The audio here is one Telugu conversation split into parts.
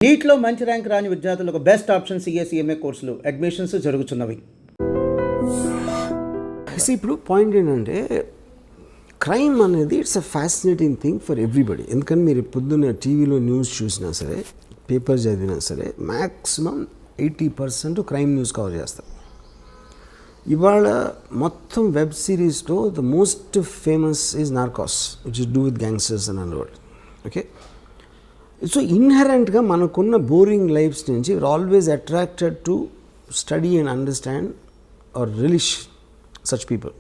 నీట్లో మంచి ర్యాంక్ రాని విద్యార్థులకు బెస్ట్ ఆప్షన్ సిఎస్ఈఎంఏ కోర్సులు అడ్మిషన్స్ జరుగుతున్నవి. ఇప్పుడు పాయింట్ ఏంటంటే క్రైమ్ అనేది it's a fascinating thing for everybody. ఎందుకంటే మీరు పొద్దున్న టీవీలో న్యూస్ చూసినా సరే, పేపర్ చదివినా సరే, మ్యాక్సిమం 80% క్రైమ్ న్యూస్ కవర్ చేస్తారు. ఇవాళ మొత్తం వెబ్ సిరీస్లో the most famous is Narcos, which is do with gangsters and underworld. Okay, so ఇన్హెరెంట్గా మనకున్న బోరింగ్ లైఫ్స్ నుంచి we are always attracted to study and understand or relish such people.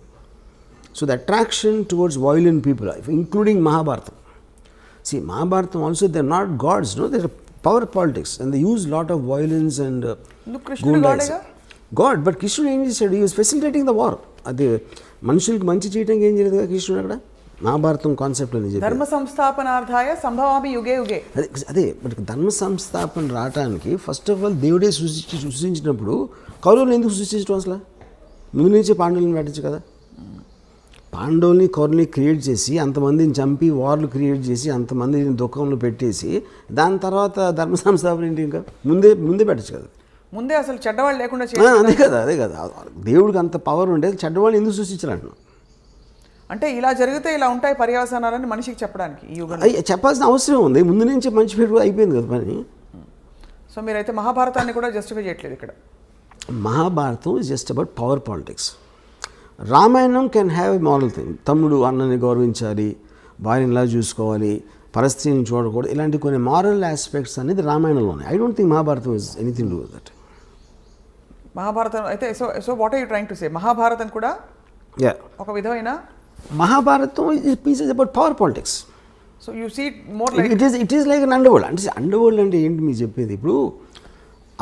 So the attraction towards violent people, including Mahabharata. See, Mahabharata also, they're not gods, no, they're power politics, and they use lot of violence and God, but Krishna ఏం చేశాడు? He was facilitating the war. అదే మనుషులకు మంచి చేయడానికి ఏం చేయలేదు కదా కృష్ణుడు అక్కడ. మహాభారతం కాన్సెప్ట్ అని చెప్పి ధర్మ సంస్థాపనార్థాయ సంభవామి యుగే యుగే. అదే బట్ ధర్మ సంస్థాపన రావడానికి ఫస్ట్ ఆఫ్ ఆల్ దేవుడే సృష్టించినప్పుడు కౌరవులు ఎందుకు సృష్టించడం అసలు? ముందు నుంచే పాండవులను పెట్టచ్చు కదా. పాండవుల్ని కౌరవుల్ని క్రియేట్ చేసి అంతమందిని చంపి వార్లు క్రియేట్ చేసి అంతమందిని దుఃఖంలో పెట్టేసి దాని తర్వాత ధర్మ సంస్థాపన ఏంటి? ఇంకా ముందే పెట్టచ్చు కదా. ముందే అసలు చెడ్డవాళ్ళు లేకుండా అదే కదా దేవుడికి అంత పవర్ ఉంటే చెడ్డవాళ్ళు ఎందుకు సృష్టించాలంటున్నాం? అంటే ఇలా జరిగితే ఇలా ఉంటాయి పర్యవసానాలని మనిషికి చెప్పడానికి ఈ యుగంలో చెప్పాల్సిన అవసరం ఉంది. ముందు నుంచి మంచి పేరు అయిపోయింది కదా పని. సో మీరైతే మహాభారతాన్ని కూడా జస్టిఫై చేయట్లేదు ఇక్కడ. Mahabharatam is just about power politics. Ramayanam can have a moral thing. తమ్ముడు అన్నని గౌరవించాలి, భార్యని ఇలా చూసుకోవాలి, పరిస్థితిని చూడకూడదు, ఇలాంటి కొన్ని మారల్ ఆస్పెక్ట్స్ అనేది రామాయణంలో ఉన్నాయి. I don't think Mahabharatam is anything to do with that. Mahabharatam అయితే so what are you trying to say? Mahabharatam కూడా ఒక విధమైన Mahabharatam is about power politics. So you see more like it is like an underworld. అంటే అండర్వరల్డ్ అంటే ఏంటి మీకు చెప్పేది? ఇప్పుడు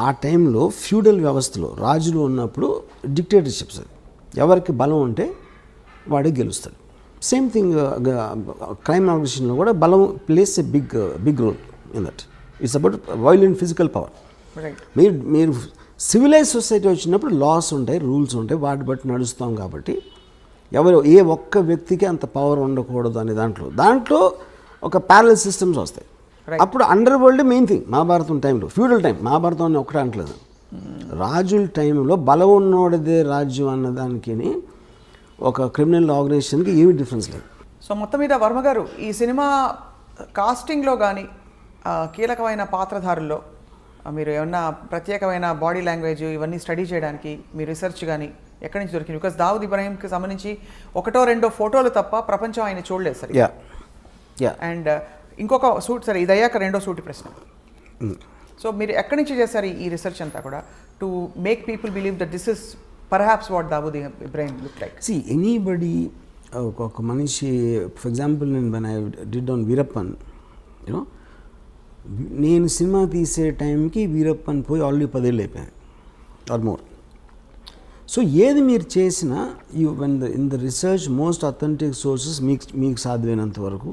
ఆ టైంలో ఫ్యూడల్ వ్యవస్థలో రాజులు ఉన్నప్పుడు డిక్టేటర్షిప్స్, ఎవరికి బలం ఉంటే వాడే గెలుస్తాడు. సేమ్ థింగ్ క్రైమ్ ఆర్గనైజేషన్లో కూడా బలం plays a big role in that. It's about violent physical power. మీరు సివిలైజ్ సొసైటీ వచ్చినప్పుడు లాస్ ఉంటాయి, రూల్స్ ఉంటాయి, వాటి బట్టి నడుస్తాం. కాబట్టి ఏ ఒక్క వ్యక్తికి అంత పవర్ ఉండకూడదు అనే దాంట్లో ఒక ప్యారలల్ సిస్టమ్స్ వస్తాయి. అప్పుడు under world main thing. Mahabharatam టైంలో ఫ్యూడల్ టైం, మహాభారతం అని ఒకటే అంటలేదు. రాజుల టైంలో బలం ఉన్నోడిదే రాజ్యం అన్నదానికి ఒక క్రిమినల్ ఆర్గనైజేషన్కి ఏమి డిఫరెన్స్ లేదు. సో మొత్తం మీద వర్మ గారు ఈ సినిమా కాస్టింగ్లో కానీ కీలకమైన పాత్రధారుల్లో మీరు ఏమన్నా ప్రత్యేకమైన బాడీ లాంగ్వేజ్ ఇవన్నీ స్టడీ చేయడానికి మీ రీసెర్చ్ కానీ ఎక్కడి నుంచి దొరికింది? బికాస్ దావుద్ ఇబ్రాహీంకి సంబంధించి ఒకటో రెండో ఫోటోలు తప్ప ప్రపంచం ఆయన చూడలేదు సరే. అండ్ ఇంకొక సూట్ సరే, ఇది అయ్యాక రెండో సూటి ప్రశ్న. సో మీరు ఎక్కడి నుంచి చేశారు ఈ రీసెర్చ్ అంతా కూడా to make people believe that this is perhaps what Dawood Ibrahim look like? See anybody, ఒక మనిషి ఫర్ ఎగ్జాంపుల్ నేను when I did on Veerappan, you know, నేను సినిమా తీసే టైంకి వీరప్పన్ పోయి ఆల్రెడీ 10 ఏళ్ళు అయిపోయాయి ఆర్ మోర్. సో ఏది మీరు చేసినా in the research most authentic sources మీకు సాధ్యమైనంత వరకు.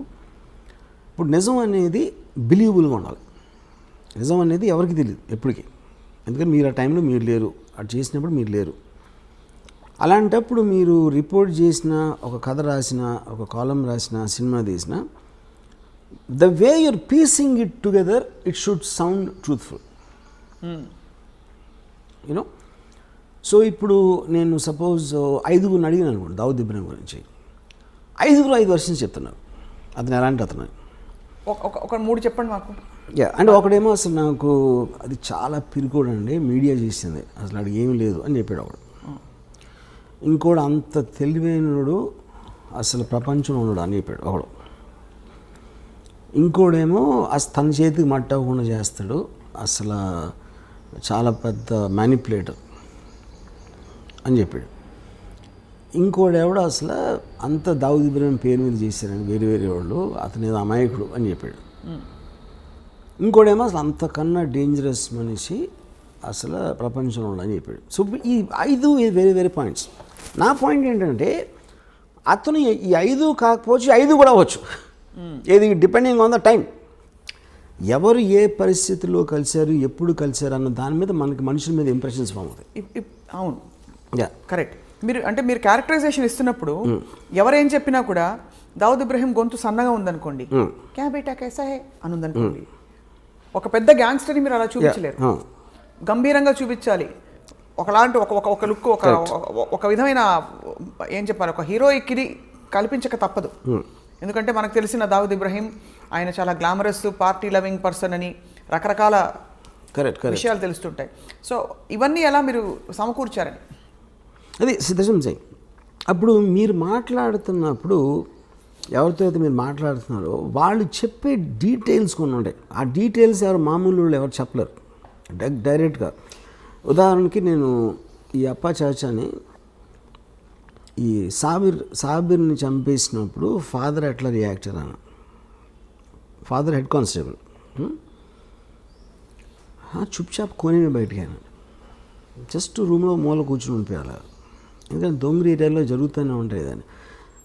ఇప్పుడు నిజం అనేది బిలీవబుల్గా ఉండాలి. నిజం అనేది ఎవరికి తెలియదు ఎప్పటికీ, ఎందుకంటే మీరు ఆ టైంలో మీరు లేరు, అది చేసినప్పుడు మీరు లేరు. అలాంటప్పుడు మీరు రిపోర్ట్ చేసిన, ఒక కథ రాసిన, ఒక కాలం రాసిన, సినిమా తీసిన, the way your piecing it together it should sound truthful, you know. So ఇప్పుడు నేను సపోజ్ 5 అడిగిన అనుకోండి దావుద్ ఇబ్రాహీం గురించి, 5 వర్షన్స్ చెప్తున్నారు. అతను ఎలాంటి అతను ఒక 3 చెప్పండి మాకు. అంటే ఒకడేమో అసలు నాకు అది చాలా పిరికోడు అండి, మీడియా చేసింది, అసలు అది ఏమీ లేదు అని చెప్పాడు ఒకడు. ఇంకోడు అంత తెలివైనడు అసలు ప్రపంచంలో ఉన్నాడు అని చెప్పాడు ఒకడు. ఇంకోడేమో అసలు తన చేతికి మట్టకుండా చేస్తాడు, అసలు చాలా పెద్ద మ్యానిపులేటర్ అని చెప్పాడు. ఇంకోడెవడో అసలు అంత దావుద్ ఇబ్రాహీం పేరు మీద చేశారని వేరే వాళ్ళు, అతను ఏదో అమాయకుడు అని చెప్పాడు. ఇంకోడేమో అసలు అంతకన్నా డేంజరస్ మనిషి అసలు ప్రపంచంలో అని చెప్పాడు. సో ఈ 5 వేరే పాయింట్స్. నా పాయింట్ ఏంటంటే అతను ఈ 5 కాకపోవచ్చు, 5 కూడా అవ్వచ్చు. ఏది డిపెండింగ్ ఆన్ ద టైం. ఎవరు ఏ పరిస్థితిలో కలిశారు, ఎప్పుడు కలిశారు అన్న దాని మీద మనకి మనుషుల మీద ఇంప్రెషన్స్ ఫామ్ అవుతాయి. అవును, కరెక్ట్. మీరు క్యారెక్టరైజేషన్ ఇస్తున్నప్పుడు ఎవరేం చెప్పినా కూడా దావుద్ ఇబ్రాహీం గొంతు సన్నగా ఉందనుకోండి, క్యా బేటా కైసా హై అని ఉందనుకోండి, ఒక పెద్ద గ్యాంగ్స్టర్ని మీరు అలా చూపించలేరు, గంభీరంగా చూపించాలి. ఒకలాంటి ఒక లుక్, ఒక విధమైన ఏం చెప్పాలి, ఒక హీరోయిక్ని కల్పించక తప్పదు. ఎందుకంటే మనకు తెలిసిన దావుద్ ఇబ్రహీం ఆయన చాలా గ్లామరస్, పార్టీ లవింగ్ పర్సన్ అని రకరకాల విషయాలు తెలుస్తుంటాయి. సో ఇవన్నీ ఎలా మీరు సమకూర్చారని? అది సిద్ధం చేయి. అప్పుడు మీరు మాట్లాడుతున్నప్పుడు ఎవరితో అయితే మీరు మాట్లాడుతున్నారో వాళ్ళు చెప్పే డీటెయిల్స్ కొన్ని ఉంటాయి. ఆ డీటెయిల్స్ ఎవరు మామూలు వాళ్ళు ఎవరు చెప్పలేరు డైరెక్ట్గా. ఉదాహరణకి నేను ఈ అప్పా చాచాని, ఈ సాబిర్ని చంపేసినప్పుడు ఫాదర్ ఎట్లా రియాక్ట్ అయ్యాను. ఫాదర్ హెడ్ కానిస్టేబుల్, చుప్చాప్ కొని బయటికి అయినా జస్ట్ రూమ్లో మూల కూర్చుని ఉండిపోయాలి. ఎందుకంటే దొంగరి ఏరియాలో జరుగుతూనే ఉంటాయి దాన్ని.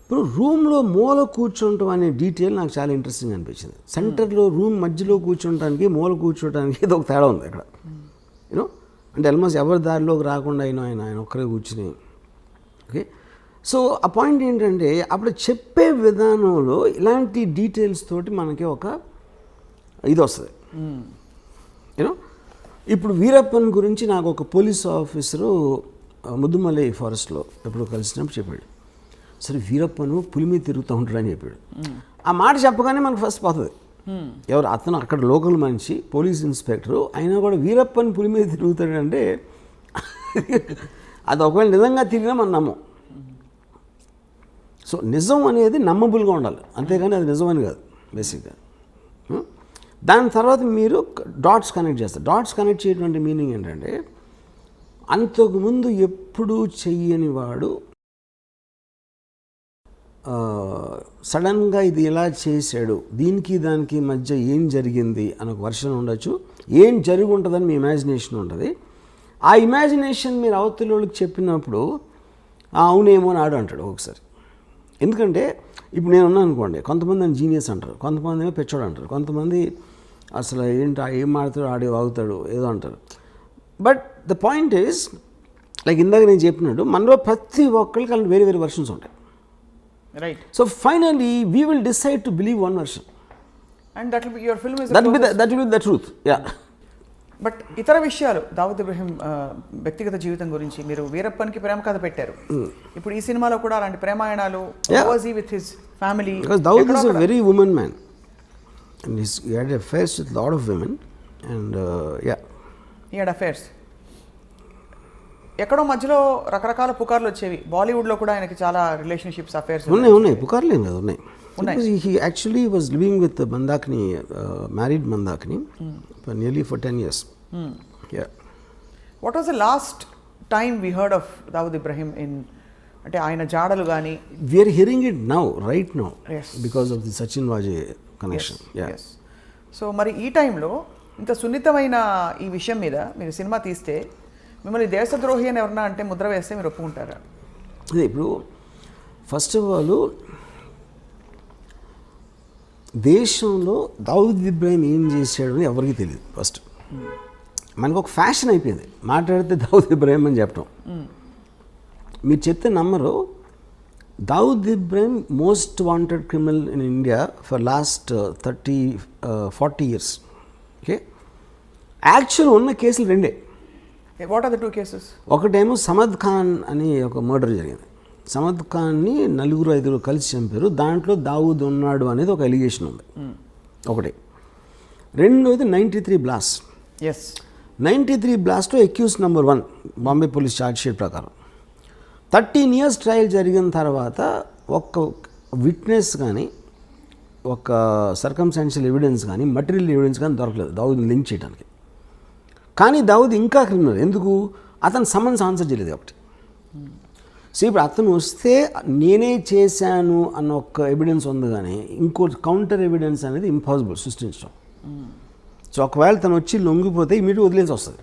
ఇప్పుడు రూమ్లో మూల కూర్చుంటాం అనే డీటెయిల్ నాకు చాలా ఇంట్రెస్టింగ్ అనిపించింది. సెంటర్లో రూమ్ మధ్యలో కూర్చుంటానికి మూల కూర్చోటానికి ఏదో ఒక తేడా ఉంది అక్కడ. యూనో అంటే ఆల్మోస్ట్ ఎవరి దారిలోకి రాకుండా ఆయన ఒక్కరే కూర్చుని. ఓకే, సో ఆ పాయింట్ ఏంటంటే అప్పుడు చెప్పే విధానంలో ఇలాంటి డీటెయిల్స్ తోటి మనకి ఒక ఇది వస్తుంది. యూనో ఇప్పుడు వీరప్పన్ గురించి నాకు ఒక పోలీస్ ఆఫీసరు ముద్దుమలై ఫారెస్ట్లో ఎప్పుడు కలిసినప్పుడు చెప్పాడు, సరే వీరప్పను పులి మీద తిరుగుతూ ఉంటాడు అని చెప్పాడు. ఆ మాట చెప్పగానే మనకు ఫస్ట్ పోతుంది. ఎవరు అతను అక్కడ లోకల్ మనిషి, పోలీస్ ఇన్స్పెక్టరు, అయినా కూడా వీరప్పన్ పులి మీద తిరుగుతాడంటే అది ఒకవేళ నిజంగా తిరిగినా మనం నమ్మం. సో నిజం అనేది నమ్మబుల్గా ఉండాలి, అంతేగాని అది నిజమని కాదు బేసిక్గా. దాని తర్వాత మీరు డాట్స్ కనెక్ట్ చేస్తారు. డాట్స్ కనెక్ట్ చేయటువంటి మీనింగ్ ఏంటంటే అంతకుముందు ఎప్పుడూ చెయ్యని వాడు సడన్గా ఇది ఎలా చేశాడు, దీనికి దానికి మధ్య ఏం జరిగింది అని ఒక వర్షన్ ఉండొచ్చు, ఏం జరిగి ఉంటుందని మీ ఇమాజినేషన్ ఉంటుంది. ఆ ఇమాజినేషన్ మీరు అవతల వాళ్ళకి చెప్పినప్పుడు అవునేమో అని ఆడు అంటాడు ఒకసారి. ఎందుకంటే ఇప్పుడు నేను ఉన్నాను అనుకోండి, కొంతమంది అని జీనియస్ అంటారు, కొంతమంది ఏమో పెచ్చోడు అంటారు, కొంతమంది అసలు ఏంటి ఏం ఆడుతాడు ఆడే వాగుతాడు ఏదో అంటారు. But the point is like ఇందాక నేను చెప్పినట్టు మనలో ప్రతి ఒక్కరికి అలా వేరే వేరే వర్షన్స్ ఉంటాయి. Right. So finally we will decide to believe one version and that will be your film is that will be the truth. Yeah. But ఇతర విషయాలు దావుద్ ఇబ్రహీం వ్యక్తిగత జీవితం గురించి మీరు వీరప్పన్కి ప్రేమ కథ పెట్టారు. ఇప్పుడు ఈ సినిమాలో కూడా అలాంటి ప్రేమాయణాలు with his family. Because Dawood is a very woman man and he had affairs with a lot of women and yeah. He had affairs. ఎక్కడో మధ్యలో రకరకాల పుకార్లు వచ్చేవి. బాలీవుడ్లో కూడా ఆయనకి చాలా రిలేషన్షిప్స్, అఫేర్స్ ఉన్నాయి. పుకార్లేం కదా, ఉన్నాయి. He actually was living with Mandakini, married Mandakini for nearly 10 years. Yeah. What was the last time we heard of Dawood Ibrahim in అంటే ఆయన జాడలు కానీ? We are hearing it now, right now. Yes. Because of the Sachin Vajay connection. Yes. Yes. So మరి ఈ టైంలో ఇంత సున్నితమైన ఈ విషయం మీద మీరు సినిమా తీస్తే మిమ్మల్ని దేశద్రోహి అని ఎవరన్నా అంటే ముద్ర వేస్తే మీరు ఒప్పుకుంటారా? అదే ఇప్పుడు ఫస్ట్ ఆఫ్ ఆల్ దేశంలో దావుద్ ఇబ్రాహిం ఏం చేశాడు అని ఎవరికి తెలియదు. ఫస్ట్ మనకు ఒక ఫ్యాషన్ అయిపోయింది మాట్లాడితే దావుద్ ఇబ్రాహిం అని చెప్పడం. మీరు చెప్తే నమ్మరు, Dawood Ibrahim most wanted criminal in India for last 30-40 years. Okay, actual ఉన్న కేసులు రెండే. What are the 2 cases? ఒకటేమో సమద్ ఖాన్ అని ఒక మర్డర్ జరిగింది. సమద్ ఖాన్ని 4-5 కలిసి చంపారు. దాంట్లో దావూద్ ఉన్నాడు అనేది ఒక ఎలిగేషన్ ఉంది ఒకటి. రెండోది 93 బ్లాస్ట్. ఎస్, 93 బ్లాస్ట్లో accused number 1 Bombay police charge sheet ప్రకారం 13 years ట్రయల్ జరిగిన తర్వాత ఒక్క విట్నెస్ కానీ ఒక సర్కమ్స్టాన్షియల్ ఎవిడెన్స్ కానీ మటీరియల్ ఎవిడెన్స్ కానీ దొరకలేదు దావూద్ని లింక్ చేయడానికి. కానీ దావూద్ ఇంకా క్రిమినల్. ఎందుకు? అతను సమన్స్ ఆన్సర్ చేయలేదు కాబట్టి. సో ఇప్పుడు అతను వస్తే నేనే చేశాను అన్న ఒక ఎవిడెన్స్ ఉంది, కానీ ఇంకో కౌంటర్ ఎవిడెన్స్ అనేది ఇంపాసిబుల్ సృష్టించడం. సో ఒకవేళ తను వచ్చి లొంగిపోతే ఇమీడియట్ వదిలేసి వస్తుంది.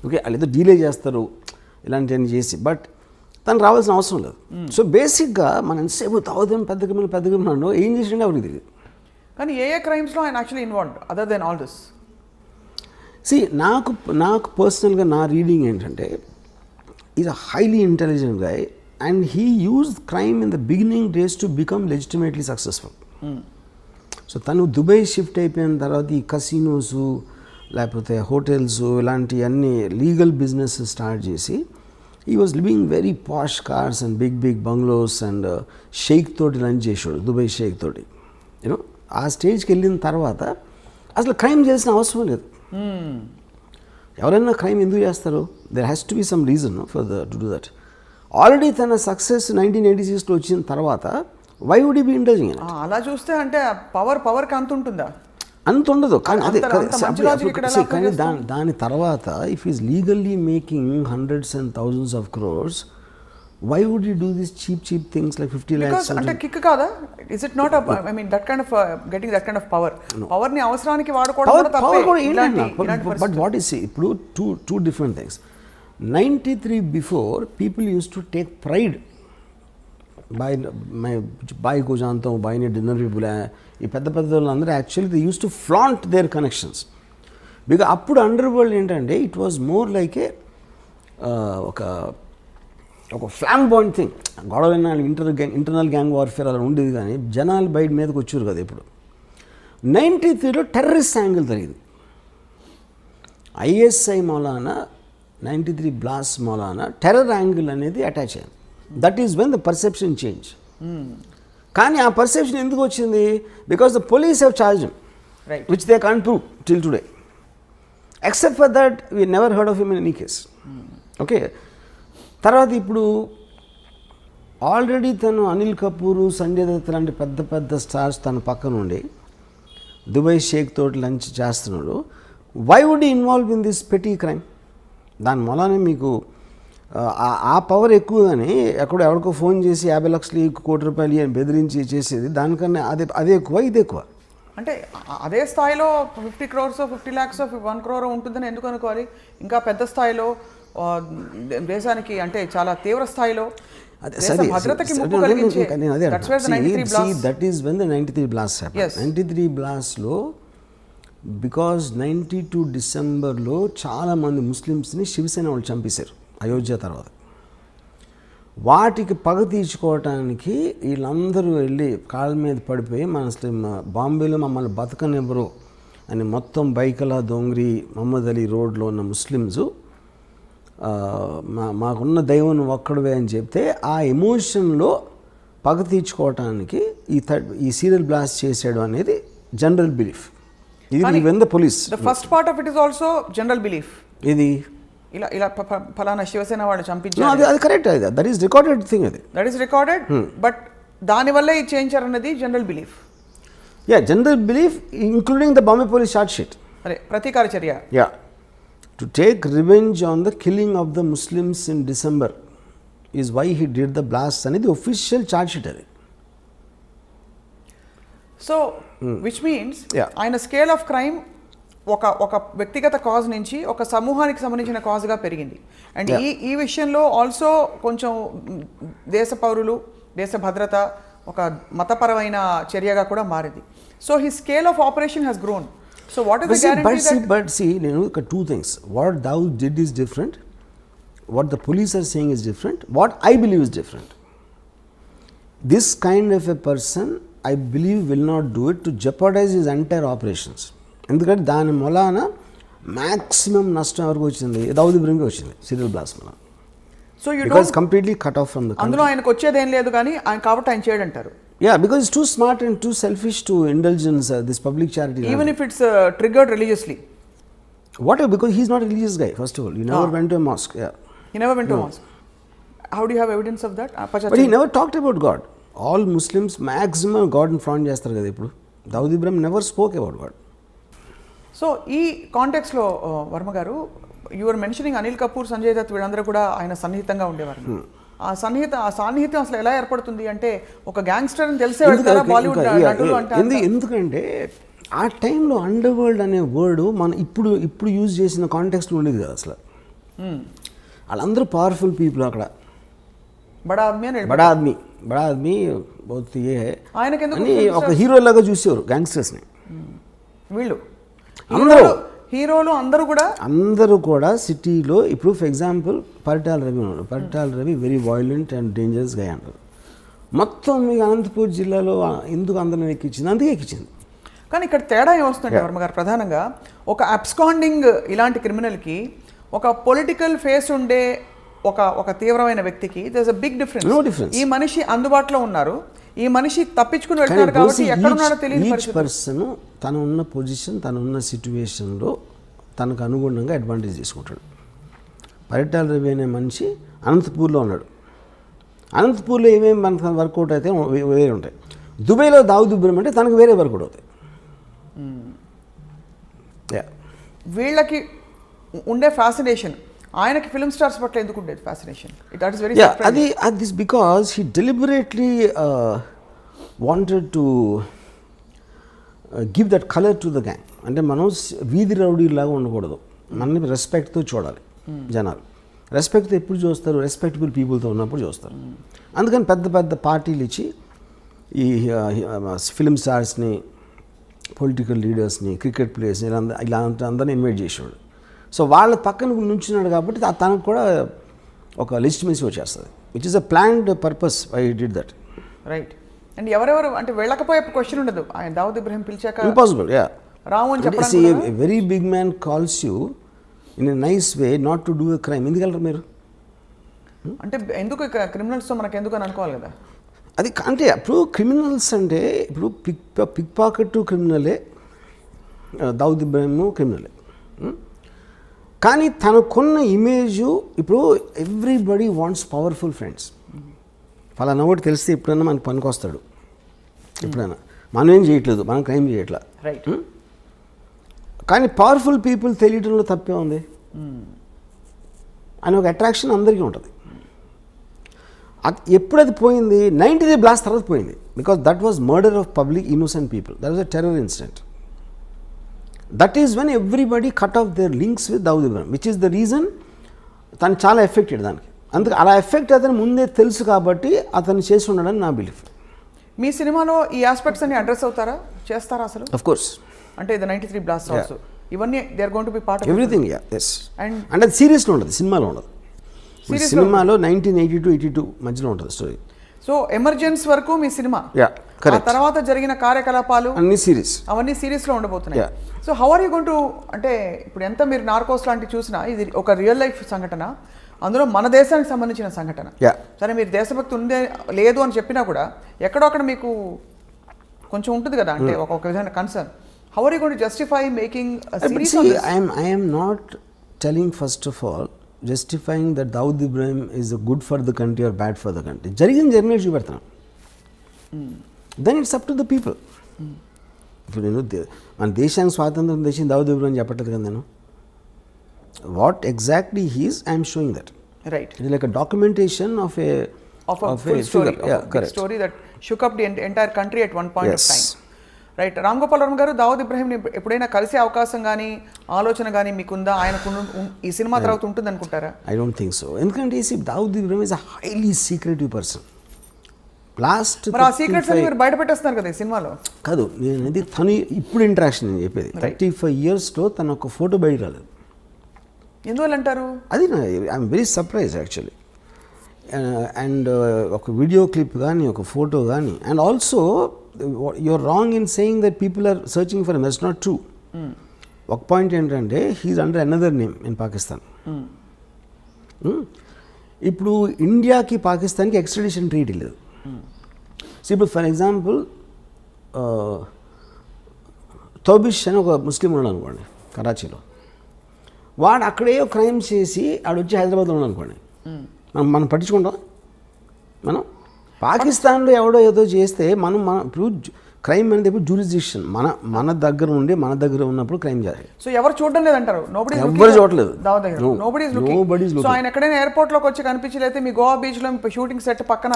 ఓకే, వాళ్ళు ఏదో డీలే చేస్తారు ఇలాంటివన్నీ చేసి, బట్ తను రావాల్సిన అవసరం లేదు. సో బేసిక్గా మనం ఎంతసేపు దావూద్ పెద్ద క్రిమినల్ ఏం చేసిండే ఎవరికి తెలియదు. కానీ ఏ క్రైమ్స్లో ఆయన actually involved other than all this? See నాకు పర్సనల్గా నా రీడింగ్ ఏంటంటే is a highly intelligent guy and he used crime in the beginning days to become legitimately successful. So తను దుబాయ్ షిఫ్ట్ అయిపోయిన తర్వాత ఈ కసినోస్ లేకపోతే హోటల్స్ ఇలాంటివన్నీ లీగల్ బిజినెస్ స్టార్ట్ చేసి he was living very posh cars and big bungalows and sheikh తోటి లంచ్ చేసాడు, దుబాయ్ షేక్ తోటి. యూనో ఆ స్టేజ్కి వెళ్ళిన తర్వాత అసలు క్రైమ్ చేసిన అవసరం లేదు. ఎవరైనా క్రైమ్ ఎందుకు చేస్తారు? There has to be some reason for to do that. Already తన సక్సెస్ 1986లో వచ్చిన తర్వాత why would be indulging in it? అలా చూస్తే అంటే పవర్కి అంత ఉంటుందా? అంత ఉండదు. కానీ అదే కానీ కానీ దాని తర్వాత if is legally making hundreds and thousands of crores, why would you do this cheap things like 50 lakhs? అంటే కిక్ కాదా? Is it not I mean that kind of getting that kind of power ని అవసరానికి వాడుకోవడం కూడా తప్పే. బట్ వాట్ ఈస్ ఇప్పుడు two different things. 93 before people use to take pride boy को जानता हूँ, బాయ్ని డిన్నర్ भी बुलाया, ఈ పెద్ద వాళ్ళందరూ actually they use to flaunt their connections. Because అప్పుడు అండర్ వరల్డ్ ఏంటంటే it was more like a ఒక ఫ్లామ్ బాయింట్ థింగ్. గొడవైనా ఇంటర్నల్ గ్యాంగ్ వార్ఫేర్ అలా ఉండేది, కానీ జనాలు బయట మీదకి వచ్చారు కదా. ఇప్పుడు 93లో టెర్రరిస్ట్ యాంగిల్ జరిగింది. ISI Maulana 93 blast Maulana terror angle అనేది అటాచ్ అయింది. That is when the perception change. కానీ ఆ పర్సెప్షన్ ఎందుకు వచ్చింది? Because the police have charge which they can't prove till today. Except for that we never heard of him in any case. Okay, తర్వాత ఇప్పుడు ఆల్రెడీ తను అనిల్ కపూర్, సంజయ్ దత్ లాంటి పెద్ద స్టార్స్ తన పక్కన ఉండి దుబాయ్ షేక్ తోటి లంచ్ చేస్తున్నాడు. Why would involve in this petty crime? దాని మూలానే మీకు ఆ పవర్ ఎక్కువ. కానీ ఎవరికో ఫోన్ చేసి 50 లక్షలు, 1 కోటి రూపాయలు అని బెదిరించి చేసేది దానికన్నా అదే ఎక్కువ, ఇది ఎక్కువ. అంటే అదే స్థాయిలో 50 crores 50 lakhs 1 crore ఉంటుందని ఎందుకు అనుకోవాలి? ఇంకా పెద్ద స్థాయిలో దేశానికి అంటే చాలా తీవ్ర స్థాయిలో భద్రతకి ముప్పు కలిగించే that is when the 93 blast happened. 93 బ్లాస్ట్లో బికాజ్ 92 డిసెంబర్లో చాలామంది ముస్లిమ్స్ని శివసేన వాళ్ళు చంపేశారు అయోధ్య తర్వాత. వాటికి పగ తీర్చుకోవటానికి వీళ్ళందరూ వెళ్ళి కాళ్ళ మీద పడిపోయి బాంబేలో మమ్మల్ని బతకనివ్వరు అని మొత్తం బైకలా, దొంగరి, మహమ్మద్ అలీ రోడ్లో ఉన్న ముస్లిమ్స్ మాకున్న దైవం ఒక్కడవే అని చెప్తే ఆ ఎమోషన్లో పగ తీర్చుకోవటానికి ఈ సీరియల్ బ్లాస్ట్ చేసాడు అనేది జనరల్ బిలీఫ్. ఇది when the police the first part of it is also general belief. ఇది ఇలా ఫలానా శివసేన వాళ్ళు చంపించారు, అది correct. That is recorded thing. That is recorded. But దానివల్లే ఇది చేయించారన్నది general belief. Yeah, general belief including the Bombay police charge sheet. అరే ప్రతీకార చర్య. Yeah, to take revenge on the killing of the Muslims in December is why he did the blast అనేది ఒఫిషియల్ చార్జ్ షీట్ అది. సో విచ్ మీన్స్ ఆయన స్కేల్ ఆఫ్ క్రైమ్ ఒక వ్యక్తిగత కాజ్ నుంచి ఒక సమూహానికి సంబంధించిన కాజ్గా పెరిగింది. అండ్ ఈ విషయంలో ఆల్సో కొంచెం దేశ పౌరులు, దేశ భద్రత, ఒక మతపరమైన చర్యగా కూడా మారింది. So he scale of operation has grown. So what is the guarantee? But see, నేను ఒక 2 things. What thou did is different. What the police are saying is different. What I believe is different. This kind of a person, I believe, will not do it to jeopardize his entire operations. ఎందుకంటే దాని మూలాన మ్యాక్సిమం నష్టం ఎవరికి వచ్చింది? దావుద్ ఇబ్రహీంకి వచ్చింది సీరియల్ బ్లాస్ట్ మూలాన. So you don't completely cut off from the అందులో ఆయనకు వచ్చేదేం లేదు, కానీ ఆయన కాబట్టి ఆయన చేయడంటారు. Yeah, because it's too smart and too selfish to indulge in this public charity. Even if it's triggered religiously. What? Because he's not a religious guy, first of all. He never went to a mosque. Yeah. He never went to a mosque. How do you have evidence of that? But he never talked about God. All Muslims maximum God in front చేస్తారు కదా ఇప్పుడు. Dawood Ibrahim never spoke about God. So ఈ కాంటెక్స్లో వర్మ గారు, యువర్ మెన్షనింగ్ అనిల్ కపూర్, సంజయ్ దత్ వీళ్ళందరూ కూడా ఆయన సన్నిహితంగా ఉండేవారు. ఆ సాన్నిహిత్యం అసలు ఎలా ఏర్పడుతుంది అంటే ఒక గ్యాంగ్స్టర్ అని తెలిసే వెళ్తారా బాలీవుడ్ నటులు అంటే? ఎందుకంటే ఆ టైంలో అండర్ వరల్డ్ అనే వర్డ్ మనం ఇప్పుడు యూజ్ చేసిన కాంటెక్స్ట్లో ఉండేది కదా అసలు. వాళ్ళందరూ పవర్ఫుల్ పీపుల్ అక్కడ. బడా ఆద్మీ అని ఒక హీరో లాగా చూసేవారు గ్యాంగ్స్టర్స్ని. వీళ్ళు అందరూ హీరోలు అందరూ కూడా సిటీలో ఇప్పుడు ఫర్ ఎగ్జాంపుల్ పరిటాల రవి ఉన్నాడు. Paritala Ravi very violent and dangerous గా అంటారు. మొత్తం మీకు అనంతపూర్ జిల్లాలో ఎందుకు అందరిని ఎక్కించింది? అందుకే ఎక్కించింది. కానీ ఇక్కడ తేడా ఏమొస్తుందంటే వర్మ గారు, ప్రధానంగా ఒక అబ్స్కాండింగ్ ఇలాంటి క్రిమినల్కి ఒక పొలిటికల్ ఫేస్ ఉండే ఒక తీవ్రమైన వ్యక్తికి there is a big difference. ఈ మనిషి అందుబాటులో ఉన్నారు, ఈ మనిషి తప్పించుకుని వెళ్తున్నారు కాబట్టి ఎక్కడున్నాడో తెలియని పరిస్థితి. పర్సన్ తను ఉన్న పొజిషన్, తను ఉన్న సిచ్యువేషన్లో తనకు అనుగుణంగా అడ్వాంటేజ్ తీసుకుంటాడు. పరిటాల రవి అనే మనిషి అనంతపూర్లో ఉన్నాడు. అనంతపూర్లో ఏమేమి మనకు వర్కౌట్ అయితే వేరే ఉంటాయి. దుబాయ్లో దావుద్ ఇబ్రహీం అంటే తనకు వేరే వర్కౌట్ అవుతాయి. వీళ్ళకి ఉండే ఫ్యాసినేషన్ ఆయనకి ఫిల్మ్ స్టార్స్ పట్ల ఎందుకు ఉండేది fascination? That is very this because he deliberately wanted to give that colour to the gang. అంటే మనం వీధి రౌడీలాగా ఉండకూడదు, మనని రెస్పెక్ట్తో చూడాలి జనాలు. రెస్పెక్ట్తో ఎప్పుడు చూస్తారు? రెస్పెక్టబుల్ పీపుల్తో ఉన్నప్పుడు చూస్తారు. అందుకని పెద్ద పెద్ద పార్టీలు ఇచ్చి ఈ ఫిల్మ్ స్టార్స్ని, పొలిటికల్ లీడర్స్ని, క్రికెట్ ప్లేయర్స్ని ఇలాంటి అందరినీ ఇన్వైట్ చేసేవాడు. సో వాళ్ళ పక్కన నుంచున్నాడు కాబట్టి తనకు కూడా ఒక లెజిటిమసీ వచ్చేస్తుంది, which is a planned purpose. I did that. Right. And ఎవరెవరు అంటే వెళ్ళకపోయే క్వశ్చన్ ఉండదు. ఆయన దావుద్ ఇబ్రహీం పిలిచాక ఇంపాసిబుల్. రాము అని చెప్పడానికి very big man calls you in a nice way not to do a crime. ఎందుకు వెళ్ళరు మీరు? అంటే ఎందుకు క్రిమినల్స్తో మనకు ఎందుకు అని అనుకోవాలి కదా. అది అంటే అప్పుడు క్రిమినల్స్ అంటే ఇప్పుడు పిక్ పాకెట్ క్రిమినలే, దావుద్ ఇబ్రహీం క్రిమినలే. కానీ తనకున్న ఇమేజు ఇప్పుడు ఎవ్రీబడి వాంట్స్ పవర్ఫుల్ ఫ్రెండ్స్. ఫలానా ఒకటి తెలిస్తే ఎప్పుడైనా మనకు పనికొస్తాడు. ఎప్పుడైనా మనం ఏం చేయట్లేదు, మనం క్రైమ్ చేయట్లా. రైట్. కానీ పవర్ఫుల్ పీపుల్ తెలియటంలో తప్పే ఉంది అని ఒక అట్రాక్షన్ అందరికీ ఉంటుంది. ఎప్పుడది పోయింది? 93 బ్లాస్ట్ తర్వాత పోయింది. Because that was murder of public innocent people. That was a terror incident. That is when everybody cut of their links with Dawood Ibrahim, which is the reason తను చాలా ఎఫెక్టెడ్ దానికి. అందుకే అలా ఎఫెక్ట్ అతను ముందే తెలుసు కాబట్టి అతను చేసి ఉండడని నా బిలీఫ్. మీ సినిమాలో ఈ ఆస్పెక్ట్స్ అన్ని అడ్రస్ అవుతారా, చేస్తారా అసలు? Of course. అంటే ద 93 బ్లాస్ట్ ఆల్సో ఇవన్నీ they are going to be part of everything. Yes. And అంటే అది సీరియస్లో ఉండదు, సినిమాలో ఉండదు. సినిమాలో 1982 మధ్యలో ఉంటుంది స్టోరీ. సో ఎమర్జెన్స్ వరకు మీ సినిమా, ఆ తర్వాత జరిగిన కార్యకలాపాలు అన్ని సిరీస్, అవన్నీ సిరీస్లో ఉండబోతున్నాయి. So how are you going to, అంటే ఇప్పుడు ఎంత మీరు నార్కోస్ లాంటివి చూసినా ఇది ఒక రియల్ లైఫ్ సంఘటన, అందులో మన దేశానికి సంబంధించిన సంఘటన. సరే మీరు దేశభక్తి ఉందే లేదు అని చెప్పినా కూడా ఎక్కడో అక్కడ మీకు కొంచెం ఉంటుంది కదా, అంటే ఒక విధమైన concern. How are you going to justify making series on this? I am not telling first of all justifying that Dawood Ibrahim is good for the country or bad for the country. జరిగిన జర్నీ చూపెడతాను. Then it's up to the people. ఇప్పుడు నేను మన దేశానికి స్వాతంత్రం తెచ్చింది దావుద్ ఇబ్రహీం చెప్పట్లేదు కదా నేను. What exactly he's I'm showing that. Right. It's like a documentation of A story that shook up the entire country at one point of time. Right. Ram Gopal Varma గారు, దావుద్ ఇబ్రహీంని ఎప్పుడైనా కలిసే అవకాశం కానీ ఆలోచన కానీ మీకుందా? ఆయనకు ఈ సినిమా తర్వాత ఉంటుంది అనుకుంటారా? I don't think so. ఎందుకంటే Dawood Ibrahim is a highly secretive person. Last మరి ఆ సీక్రెట్స్ అన్ని మీరు బయట పెట్టేస్తున్నారు కదా ఈ సినిమాలో. కాదు, నేను తను ఇప్పుడు ఇంటరాక్షన్ నేను చెప్పేది 35 yearsలో తను ఒక ఫోటో బయట రాలేదు. ఎందువల్ల అంటారు? అది I'm very surprise actually. And ఒక వీడియో క్లిప్ కానీ ఒక ఫోటో కానీ. And also you're wrong in saying that people are searching for him. That's not true. ఒక పాయింట్ ఏంటంటే he's under another name in Pakistan. ఇప్పుడు ఇండియాకి పాకిస్తాన్కి ఎక్స్ట్రడిషన్ ట్రీటీ లేదు. సో ఇప్పుడు ఫర్ ఎగ్జాంపుల్ తోబిష్ అని ఒక ముస్లిం ఉన్నాడు అనుకోండి కరాచీలో, వాడు అక్కడే క్రైమ్ చేసి ఆడు వచ్చి హైదరాబాద్లో ఉన్నాడు అనుకోండి, మనం పట్టించుకుంటాం. మనం పాకిస్తాన్లో ఎవడో ఏదో చేస్తే మనం ఇప్పుడు క్రైమ్ అనేది ఇప్పుడు జ్యూరిస్డిక్షన్ మన దగ్గర ఉండి మన దగ్గర ఉన్నప్పుడు క్రైమ్ చేయాలి. సో ఎవరు చూడడం లేదంటారు? ఎవరు చూడలేదు. సో ఆయన ఎక్కడైనా ఎయిర్పోర్ట్ లోకి వచ్చి కనిపించలేతే మీ గోవా బీచ్ లో షూటింగ్ సెట్ పక్కన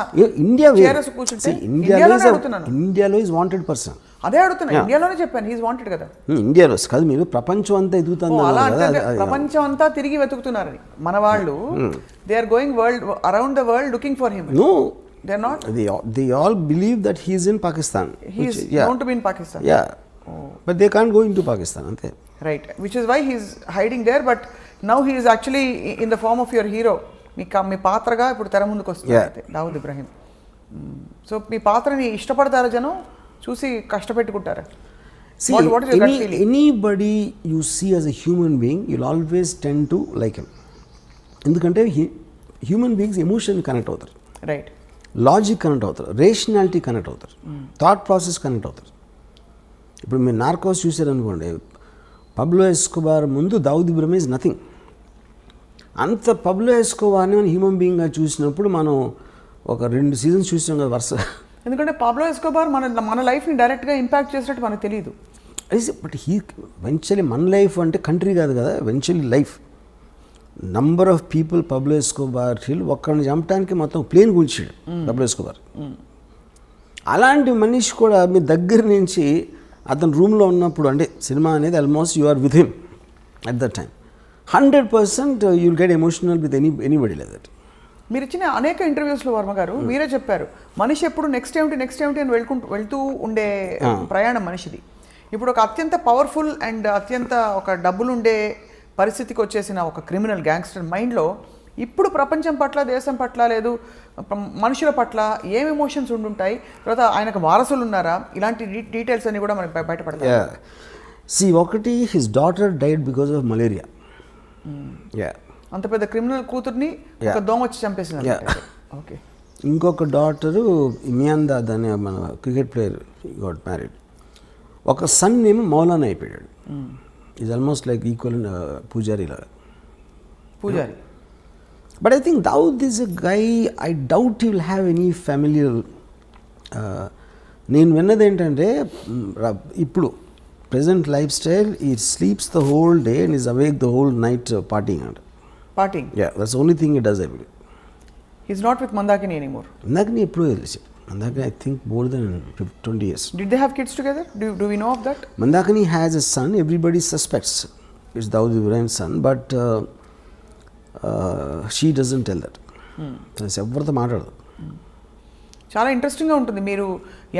ఇండియాలో ఈజ్ వాంటెడ్ పర్సన్. అదే అడుగుతున్నా, ఇండియాలోనే చెప్పాను హీస్ వాంటెడ్ కదా. ఇండియాలో కాదు, మీరు ప్రపంచం అంతా ఎదుగుతుంది. ప్రపంచం అంతా తిరిగి వెతుకుతున్నారని మన వాళ్ళు. They are going world around the world looking for him. No, they're not. They all believe that he is in Pakistan. He is known to be in Pakistan. Yeah. But they can't go into Pakistan, ante. Right. Which is why he is hiding there. But now he is actually in the form of your hero. మీ పాత్రగా ఇప్పుడు తెర ముందుకు వస్తుంది దావుద్ ఇబ్రహీం. సో మీ పాత్రని ఇష్టపడతారా జనం, చూసి కష్టపెట్టుకుంటారా? See, what is your gut feeling? anybody you see as a human being, you'll always tend to like him. ఎందుకంటే హ్యూమన్ బీయింగ్స్ ఎమోషన్ కనెక్ట్ అవుతారు, రైట్, లాజిక్ కనెక్ట్ అవుతారు, రేషనాలిటీ కనెక్ట్ అవుతారు, థాట్ ప్రాసెస్ కనెక్ట్ అవుతారు. ఇప్పుడు మీరు నార్కోస్ చూసారనుకోండి, పబ్లో ఎస్కోబార్ ముందు దావుద్ ఇబ్రహీం ఈజ్ నథింగ్. అంత పబ్లో ఎస్కోబార్ని మనం హ్యూమన్ బీయింగ్గా చూసినప్పుడు మనం ఒక 2 సీజన్స్ చూసాం కదా వరుస. ఎందుకంటే పాబ్లో ఎస్కోబార్ మన లైఫ్ని డైరెక్ట్గా ఇంపాక్ట్ చేసినట్టు మనకు తెలియదు. బట్ వెంచువలీ మన లైఫ్ అంటే కంట్రీ కాదు కదా, eventually life. Number of people Pablo Escobar ఒక్కడిని చంపడానికి మొత్తం ప్లేన్ కూల్చాడు పబ్లో ఎస్కోబార్. అలాంటి మనిషి కూడా మీ దగ్గర నుంచి అతను రూమ్లో ఉన్నప్పుడు, అంటే సినిమా అనేది almost you are with him at that time. 100% you'll get emotional with anybody like that. మీరు ఇచ్చిన అనేక ఇంటర్వ్యూస్లో వర్మ గారు మీరే చెప్పారు, మనిషి ఎప్పుడు నెక్స్ట్ ఏమిటి అని వెళ్తూ ఉండే ప్రయాణం మనిషిది. ఇప్పుడు ఒక అత్యంత పవర్ఫుల్ అండ్ అత్యంత ఒక డబ్బులుండే పరిస్థితికి వచ్చేసిన ఒక క్రిమినల్ గ్యాంగ్స్టర్ మైండ్లో ఇప్పుడు ప్రపంచం పట్ల, దేశం పట్ల, లేదు మనుషుల పట్ల ఏం ఎమోషన్స్ ఉండుంటాయి, తర్వాత ఆయనకు వారసులు ఉన్నారా, ఇలాంటి డీటెయిల్స్ అన్ని కూడా మనకి బయటపడతాయి. ఒకటి his daughter died because of malaria. అంత పెద్ద క్రిమినల్ కూతుర్ని ఒక దోమ వచ్చి చంపేసింది. ఓకే. ఇంకొక డాటరు మియాందాద్ అనే మన క్రికెట్ ప్లేయర్ గాట్ మ్యారీడ్. ఒక సన్ ఏమో మౌలానా అయిపోయాడు. Is almost like equal Pujari లాగా. Pujari. But I think Dawood is a guy, I doubt he will have any familiar. నేను విన్నది ఏంటంటే ఇప్పుడు present lifestyle, he sleeps the whole day and is awake the whole night partying అంట. Partying? Yeah, that's the only thing he does, I believe. He's not with Mandakini anymore. Mandakini ఎప్పుడో తెలిసి. Mandakini I think more than 20 years. Did they have kids together? Do we know of that? Mandakini has a son. Everybody suspects it's Dawood Ibrahim's son, but she doesn't tell that. ఎవరితో మాట్లాడదు. చాలా ఇంట్రెస్టింగ్గా ఉంటుంది. మీరు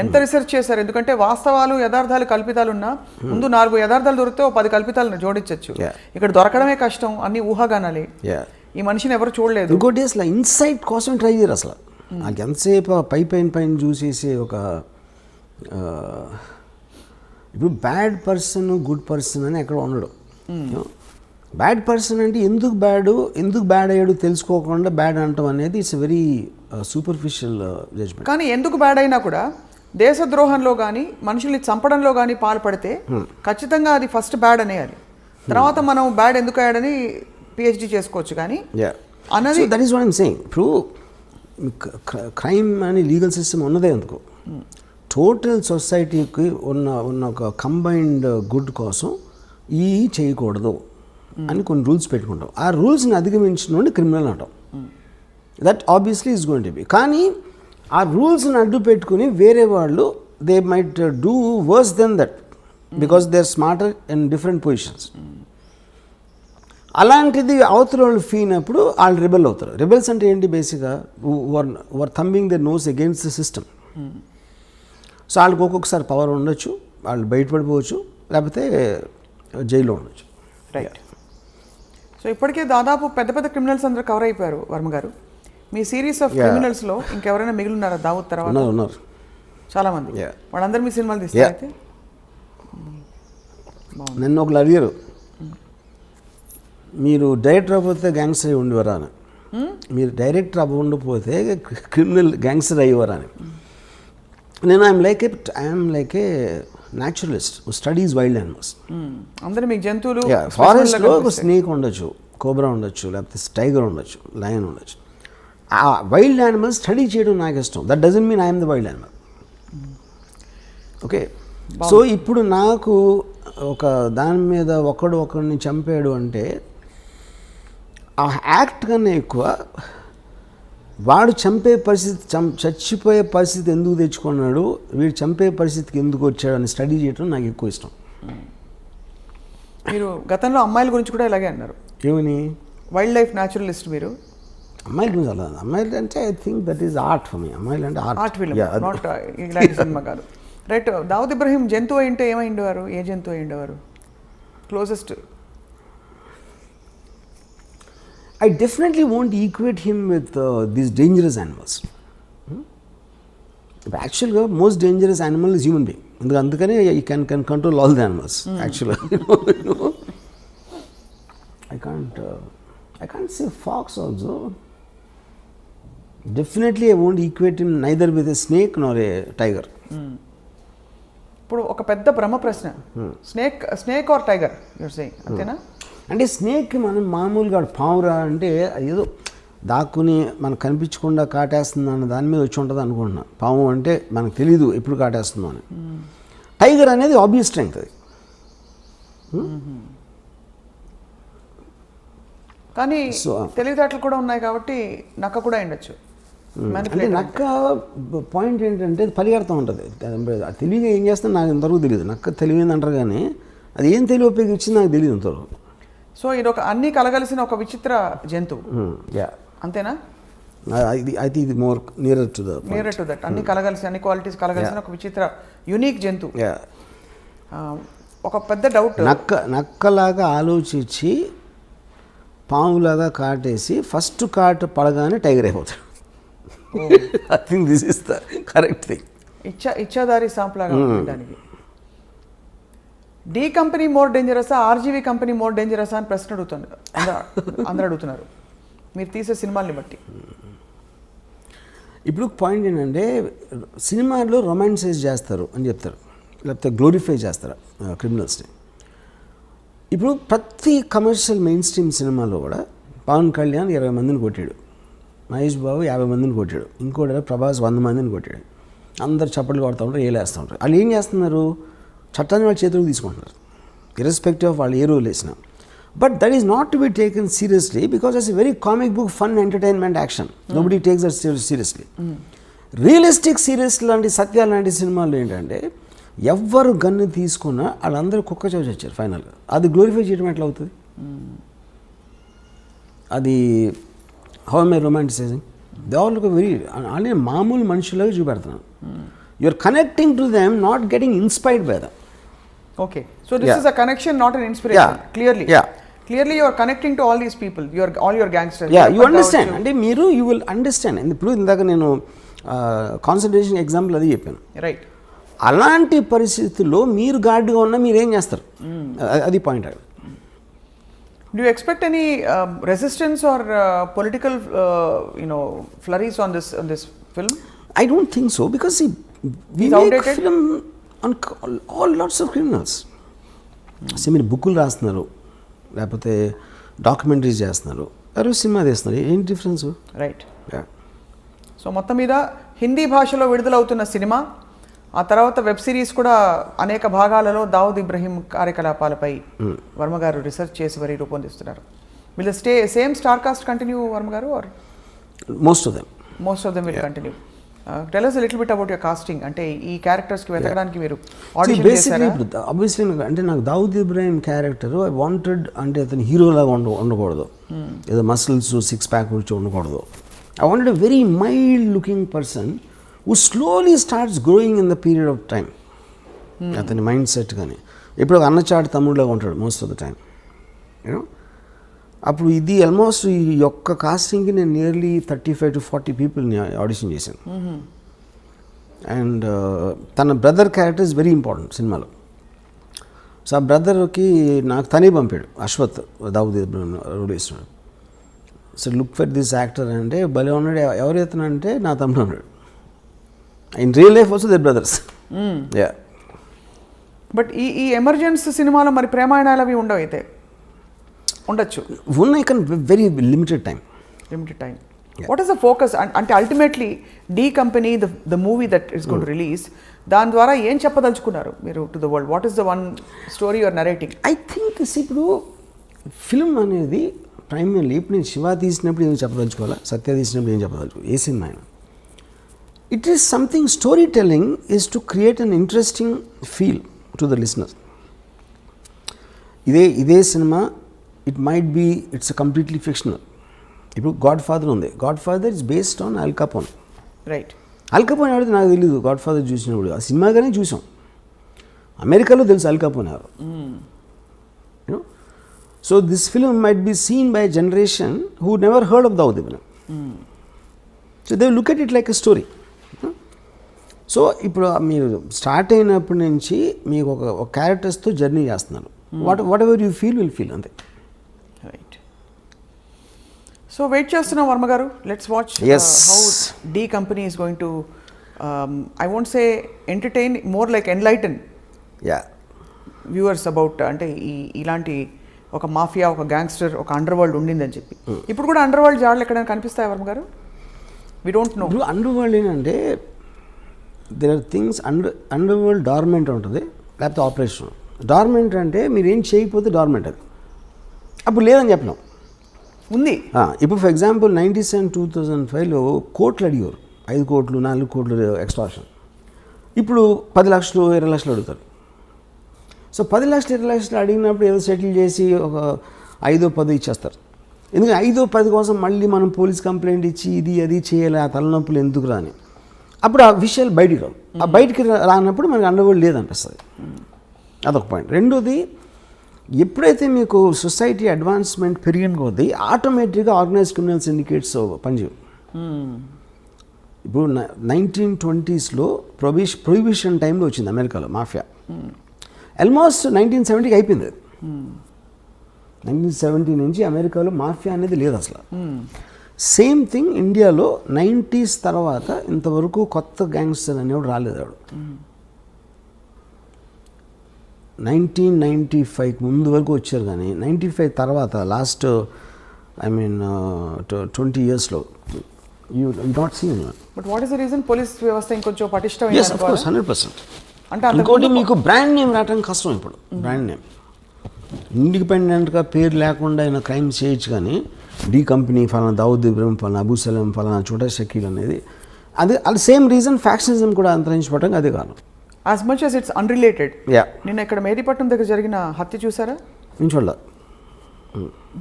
ఎంత రీసెర్చ్ చేశారు? ఎందుకంటే వాస్తవాలు, యథార్థాలు, కల్పితాలు ఉన్నా ముందు 4 యథార్థాలు దొరికితే 10 కల్పితాలను జోడించవచ్చు. ఇక్కడ దొరకడమే కష్టం, అన్ని ఊహాగానాలే. ఈ మనిషిని ఎవరు చూడలేదు. ఇంకోటి అసలు ఇన్సైట్ కోసం ట్రై చేయరు అసలు. నాకు ఎంతసేపు పైన చూసేసి ఒక ఇప్పుడు బ్యాడ్ పర్సన్, గుడ్ పర్సన్ అని ఎక్కడ ఉండడు. బ్యాడ్ పర్సన్ అంటే ఎందుకు బ్యాడ్ అయ్యాడు తెలుసుకోకుండా బ్యాడ్ అంటాం అనేది ఇట్స్ వెరీ సూపర్ఫిషియల్ జడ్జ్మెంట్. కానీ ఎందుకు బ్యాడ్ అయినా కూడా దేశద్రోహంలో కానీ మనుషుల్ని చంపడంలో కానీ పాల్పడితే ఖచ్చితంగా అది ఫస్ట్ బ్యాడ్ అనేయాలి. తర్వాత మనం బ్యాడ్ ఎందుకు అయ్యాడని పిహెచ్డి చేసుకోవచ్చు. కానీ అన్నది that is what I'm saying. ఇప్పుడు క్రైమ్ అని లీగల్ సిస్టమ్ ఉన్నదే ఎందుకు, టోటల్ సొసైటీకి ఉన్న ఒక కంబైన్డ్ గుడ్ కోసం ఈ చేయకూడదు అని కొన్ని రూల్స్ పెట్టుకుంటాం. ఆ రూల్స్ని అధిగమించిన క్రిమినల్ అంటాం. That obviously is going to be. కానీ ఆ రూల్స్ని అడ్డు పెట్టుకుని వేరే వాళ్ళు they might do worse than that because they are smarter in different positions. అలాంటిది అవతల వాళ్ళు ఫీల్ అయినప్పుడు వాళ్ళు రిబెల్ అవుతారు. రిబెల్స్ అంటే ఏంటి? బేసిక్గా were thumbing the nose against the system. So వాళ్ళకి ఒక్కొక్కసారి పవర్ ఉండొచ్చు, వాళ్ళు బయటపడిపోవచ్చు, లేకపోతే జైల్లో ఉండొచ్చు. రైట్. సో ఇప్పటికే దాదాపు పెద్ద క్రిమినల్స్ అందరూ కవర్ అయిపోయారు వర్మ గారు. మీ సిరీస్ ఆఫ్ క్రిమినల్స్లో ఇంకెవరైనా మిగిలిన్నారా దావుద్ తర్వాత? ఉన్నారు చాలామంది. వాళ్ళందరూ మీ సినిమాలు తీస్తారైతే? నన్ను ఒకళ్ళు అడిగారు, మీరు డైరెక్టర్ అవ్వకపోతే గ్యాంగ్స్టర్ అయి ఉండేవారా అని. మీరు డైరెక్టర్ అవ్వకపోతే క్రిమినల్ గ్యాంగ్స్టర్ అయ్యేవారా అని. నేను I'm like A naturalist who studies wild animals. అందరూ మీకు జంతువులు, ఫారెస్ట్లో ఒక స్నేక్ ఉండొచ్చు, కోబ్రా ఉండొచ్చు, లేకపోతే టైగర్ ఉండొచ్చు, లయన్ ఉండొచ్చు. ఆ వైల్డ్ యానిమల్స్ స్టడీ చేయడం నాకు ఇష్టం. That doesn't mean I'm the wild animal. Okay. So ఇప్పుడు నాకు ఒక దాని మీద ఒకడిని చంపాడు అంటే ఆ యాక్ట్ కన్నా ఎక్కువ వాడు చంపే పరిస్థితి, చచ్చిపోయే పరిస్థితి ఎందుకు తెచ్చుకున్నాడు, వీడు చంపే పరిస్థితికి ఎందుకు వచ్చాడు అని స్టడీ చేయడం నాకు ఎక్కువ ఇష్టం. మీరు గతంలో అమ్మాయిల గురించి కూడా ఇలాగే అన్నారు. ఏమని? వైల్డ్ లైఫ్ న్యాచురలిస్ట్ మీరు. అమ్మాయిల గురించి అలా, అమ్మాయిలు అంటే I think that is art for me. అమ్మాయిలు అంటే ఆర్ట్ ఫిల్మ్, నాట్ ఇలాంటి సినిమా కాదు. రైట్. దావుద్ ఇబ్రహీం జంతువు అయింటే ఏమైండేవారు? ఏ జంతువు అయిండేవారు closest? I definitely won't equate him with these dangerous animals. But actually, most dangerous animal is human being. అందుకని ఈ can control all the animals యాక్చువల్గా. I can't say fox also. Definitely I won't equate him neither with a snake nor a tiger. ఇప్పుడు ఒక పెద్ద బ్రహ్మ ప్రశ్న, snake or tiger you're saying, అంతేనా? అంటే స్నేక్ మనం మామూలుగా పావురా అంటే ఏదో దాక్కుని మనకు కనిపించకుండా కాటేస్తుంది అన్న దాని మీద వచ్చి ఉంటుంది అనుకుంటున్నా. పాము అంటే మనకు తెలీదు ఎప్పుడు కాటేస్తుందో అని. టైగర్ అనేది ఆబ్వియస్ స్ట్రెంగ్త్ అది. కానీ తెలివితేటలు కూడా ఉన్నాయి కాబట్టి నక్క కూడా ఉండొచ్చు. అంటే నక్క పాయింట్ ఏంటంటే పరిగెడతా ఉంటుంది. తెలివిగా ఏం చేస్తుందో నాకు ఇంతవరకు తెలియదు. నక్క తెలివింది అంటారు కానీ అది ఏం తెలివి ఉపయోగించింది నాకు తెలియదు ఇంతవరకు. సో ఇది ఒక అన్నీ కలగలిసిన ఒక విచిత్ర జంతువు, అంతేనా? అయితే ఇది మోర్ నియరర్ టు దట్. అన్ని కలగలిసి, అన్ని క్వాలిటీస్ కలగలిసిన ఒక విచిత్ర యూనిక్ జంతువు. ఒక పెద్ద డౌట్, నక్కలాగా ఆలోచించి పాములాగా కాటేసి ఫస్ట్ కాటు పడగానే టైగర్ అయిపోతాడు. I think this is the correct thing. ఇచ్చాదారి సాంప్లాగా ఉండడానికి. డి కంపెనీ మోర్ డేంజరసా, ఆర్జీవీ కంపెనీ మోర్ డేంజరసా అని ప్రశ్న అడుగుతున్నారు, అందరూ అడుగుతున్నారు మీరు తీసే సినిమాల్ని బట్టి. ఇప్పుడు పాయింట్ ఏంటంటే సినిమాలో రొమాన్సైజ్ చేస్తారు అని చెప్తారు, లేకపోతే గ్లోరిఫై చేస్తారు క్రిమినల్స్ని. ఇప్పుడు ప్రతి కమర్షియల్ మెయిన్ స్ట్రీమ్ సినిమాలో కూడా పవన్ కళ్యాణ్ 20 మందిని కొట్టాడు, మహేష్ బాబు 50 మందిని కొట్టాడు, ఇంకోటి ప్రభాస్ 100 మందిని కొట్టాడు. అందరు చప్పట్లు కొడుతూ ఉంటారు, ఏలేస్తూ ఉంటారు. వాళ్ళు ఏం చేస్తున్నారు? చట్టాన్ని వాళ్ళ చేతులకు తీసుకుంటున్నారు, ఇర్రెస్పెక్టివ్ ఆఫ్ వాళ్ళు ఏ రోల్ వేసినా. But that is not to be taken seriously because it's a very comic book, fun, entertainment, action. Nobody takes that seriously. Realistic serious లాంటి సత్యాలు లాంటి సినిమాలు ఏంటంటే ఎవ్వరు గన్ను తీసుకున్నా వాళ్ళందరూ కుక్క చోచి వచ్చారు ఫైనల్గా. అది గ్లోరిఫై చేయడం ఎట్లా అవుతుంది? అది how am I romanticising? They all look very అంటే మామూలు మనుషులాగా చూపెడుతున్నాను. You are connecting to them, not getting inspired by them. Okay, so this is a connection, not an inspiration. Clearly you are connecting to all these people, all your gangsters. You understand. అంటే మీరు you will understand. ఇప్పుడు ఇందాక నేను కాన్సన్ట్రేషన్ ఎగ్జాంపుల్ అది చెప్పాను, రైట్? అలాంటి పరిస్థితుల్లో మీరు గార్డ్గా ఉన్నా మీరు ఏం చేస్తారు? అది point. Do you expect any resistance or political flurries on this film? I don't think so because see, we make film on all lots of criminals. మీరు బుక్కులు రాస్తున్నారు, లేకపోతే డాక్యుమెంటరీస్ చేస్తున్నారు, ఎవరు సినిమా తీస్తున్నారు, ఏంటి డిఫరెన్స్? రైట్. సో మొత్తం మీద హిందీ భాషలో విడుదలవుతున్న సినిమా, ఆ తర్వాత వెబ్ సిరీస్ కూడా అనేక భాగాలలో దావుద్ ఇబ్రహీం కార్యకలాపాలపై వర్మ గారు రీసెర్చ్ చేసి మరి రూపొందిస్తున్నారు. Will same star cast continue Varma గారు, or most of them will continue? Tell us a little bit about your casting. అంటే ఈ క్యారెక్టర్స్కి వెతకడానికి మీరు ఆడిషన్ చేశారా? ఆబ్వియస్లీ అంటే నాకు Dawood Ibrahim character I wanted, అంటే అతను హీరోలాగా ఉండకూడదు, ఏదో మసిల్స్ 6 ప్యాక్ వచ్చి ఉండకూడదు. I wanted a very mild looking person who slowly starts growing in the period of time. అతని మైండ్ సెట్ కానీ ఇప్పుడు ఒక అన్నచాటు తమ్ముడులాగా ఉంటాడు most of the time, you know. అప్పుడు ఇది ఆల్మోస్ట్ ఈ యొక్క కాస్టింగ్కి నేను నియర్లీ 35 to 40 పీపుల్ని ఆడిషన్ చేశాను. అండ్ తన brother character is very important సినిమాలో. సో ఆ బ్రదర్కి నాకు తనే పంపాడు, అశ్వత్ దావుద్ రోల్ వేస్తున్నాడు. So look for this actor అంటే భలే ఉన్నాడు. ఎవరైతున్నాడంటే నా తమ్ముడు ఉన్నాడు. In real life also they brothers. But ఈ ఎమర్జెన్స్ సినిమాలో మరి ప్రేమాయణాలు అవి ఉండవు, అయితే ఉండొచ్చు, ఉన్నాయి కానీ very limited time. What is the focus? అంటే ultimately D company the movie that is going to release, దాని ద్వారా ఏం చెప్పదలుచుకున్నారు మీరు to the world? What is the one story your narrating? I think ఇప్పుడు ఫిల్మ్ అనేది ప్రైమర్లీ ఇప్పుడు నేను శివ తీసినప్పుడు ఏం చెప్పదలుచుకోవాలా, సత్య తీసినప్పుడు ఏం చెప్పదలుచుకో, ఏ సినిమా అయినా it is something. Story telling is to create an interesting feel to the listener. ఇదే సినిమా it might be its completely fictional. ఇప్పుడు గాడ్ ఫాదర్ ఉంది, Godfather is based on Al Capone, right? Al Capone ఎవరైతే నాకు తెలియదు, గాడ్ ఫాదర్ చూసినప్పుడు ఆ సినిమాగానే చూసాం. అమెరికాలో తెలుసు అల్ కపోన్ ఎవరు, you know. So this film might be seen by generation who never heard of Dawood Ibrahim. So they look at it like a story. So ఇప్పుడు మీరు స్టార్ట్ అయినప్పటి నుంచి మీకు ఒక క్యారెక్టర్స్తో జర్నీ చేస్తున్నారు. Whatever you feel will feel అంతే. రైట్. సో వెయిట్ చేస్తున్నాం Varma garu. Let's watch Yes. How the company is going to I won't say entertain, more like enlighten ya viewers about అంటే ఇలాంటి ఒక మాఫియా, ఒక గ్యాంగ్స్టర్, ఒక అండర్ వరల్డ్ ఉండిందని చెప్పి. ఇప్పుడు కూడా అండర్ వరల్డ్ జాడలు ఎక్కడైనా కనిపిస్తాయి Varma garu? We don't know. ఇప్పుడు అండర్ వరల్డ్ ఏంటంటే there are things underworld dormant ఉంటుంది, లేకపోతే ఆపరేషన్. డార్మెంట్ అంటే మీరు ఏం చేయకపోతే డార్మెంట్, అది అప్పుడు లేదని చెప్పినాం ఉంది. ఇప్పుడు ఫర్ ఎగ్జాంపుల్ 97 2005లో కోట్లు అడిగారు, 5 కోట్లు 4 కోట్లు ఎక్స్ట్రాక్షన్. ఇప్పుడు 10 లక్షలు 20 లక్షలు అడుగుతారు. సో 10 లక్షలు 20 లక్షలు అడిగినప్పుడు ఏదో సెటిల్ చేసి ఒక 5-10 ఇచ్చేస్తారు. ఎందుకంటే 5-10 కోసం మళ్ళీ మనం పోలీస్ కంప్లైంట్ ఇచ్చి ఇది అది చేయాలి, ఆ తలనొప్పులు ఎందుకు రాని. అప్పుడు ఆ విషయాలు బయటికి రావు. ఆ బయటికి రానప్పుడు మనకి అండర్వరల్డ్ లేదనిపిస్తుంది. అదొక పాయింట్. రెండోది, ఎప్పుడైతే మీకు సొసైటీ అడ్వాన్స్మెంట్ పెరిగిన కొద్దీ ఆటోమేటిక్గా ఆర్గనైజ్ క్రిమినల్ సిండికేట్స్ పనిచేయవు. ఇప్పుడు 1920sలో ప్రొహిబిషన్ టైంలో వచ్చింది అమెరికాలో మాఫియా. ఆల్మోస్ట్ 1970కి అయిపోయింది. 1970 నుంచి అమెరికాలో మాఫియా అనేది లేదు అసలు. సేమ్ థింగ్ ఇండియాలో 90s తర్వాత ఇంతవరకు కొత్త గ్యాంగ్స్టర్ అనేవాడు రాలేదు. ఆవిడ 1995 ముందు వరకు వచ్చారు, కానీ 95 తర్వాత లాస్ట్ 20 yearsలో you not see anyone. But what is the reason? Police వ్యవస్థ ఇంకొంచెం Yes, of పటిష్టమైన course, 100%. అంటే ఇంకోటి మీకు బ్రాండ్ నేమ్ రావడం కష్టం. ఇప్పుడు బ్రాండ్ నేమ్ ఇండిపెండెంట్గా పేరు లేకుండా ఆయన క్రైమ్ చేయొచ్చు, కానీ డి కంపెనీ ఫలానా, దావుద్ ఇబ్రహీం ఫలానా, అబూ సలీం ఫలానా, చోటా షకీల్ అనేది అది సేమ్ రీజన్. ఫ్యాక్షనిజం కూడా అంతరించిపోవడానికి అదే కారణం. As much as it's unrelated. Yeah, నిన్న ఇక్కడ మేదీపట్నం దగ్గర జరిగిన హత్య చూసారా? నేను చూడాల.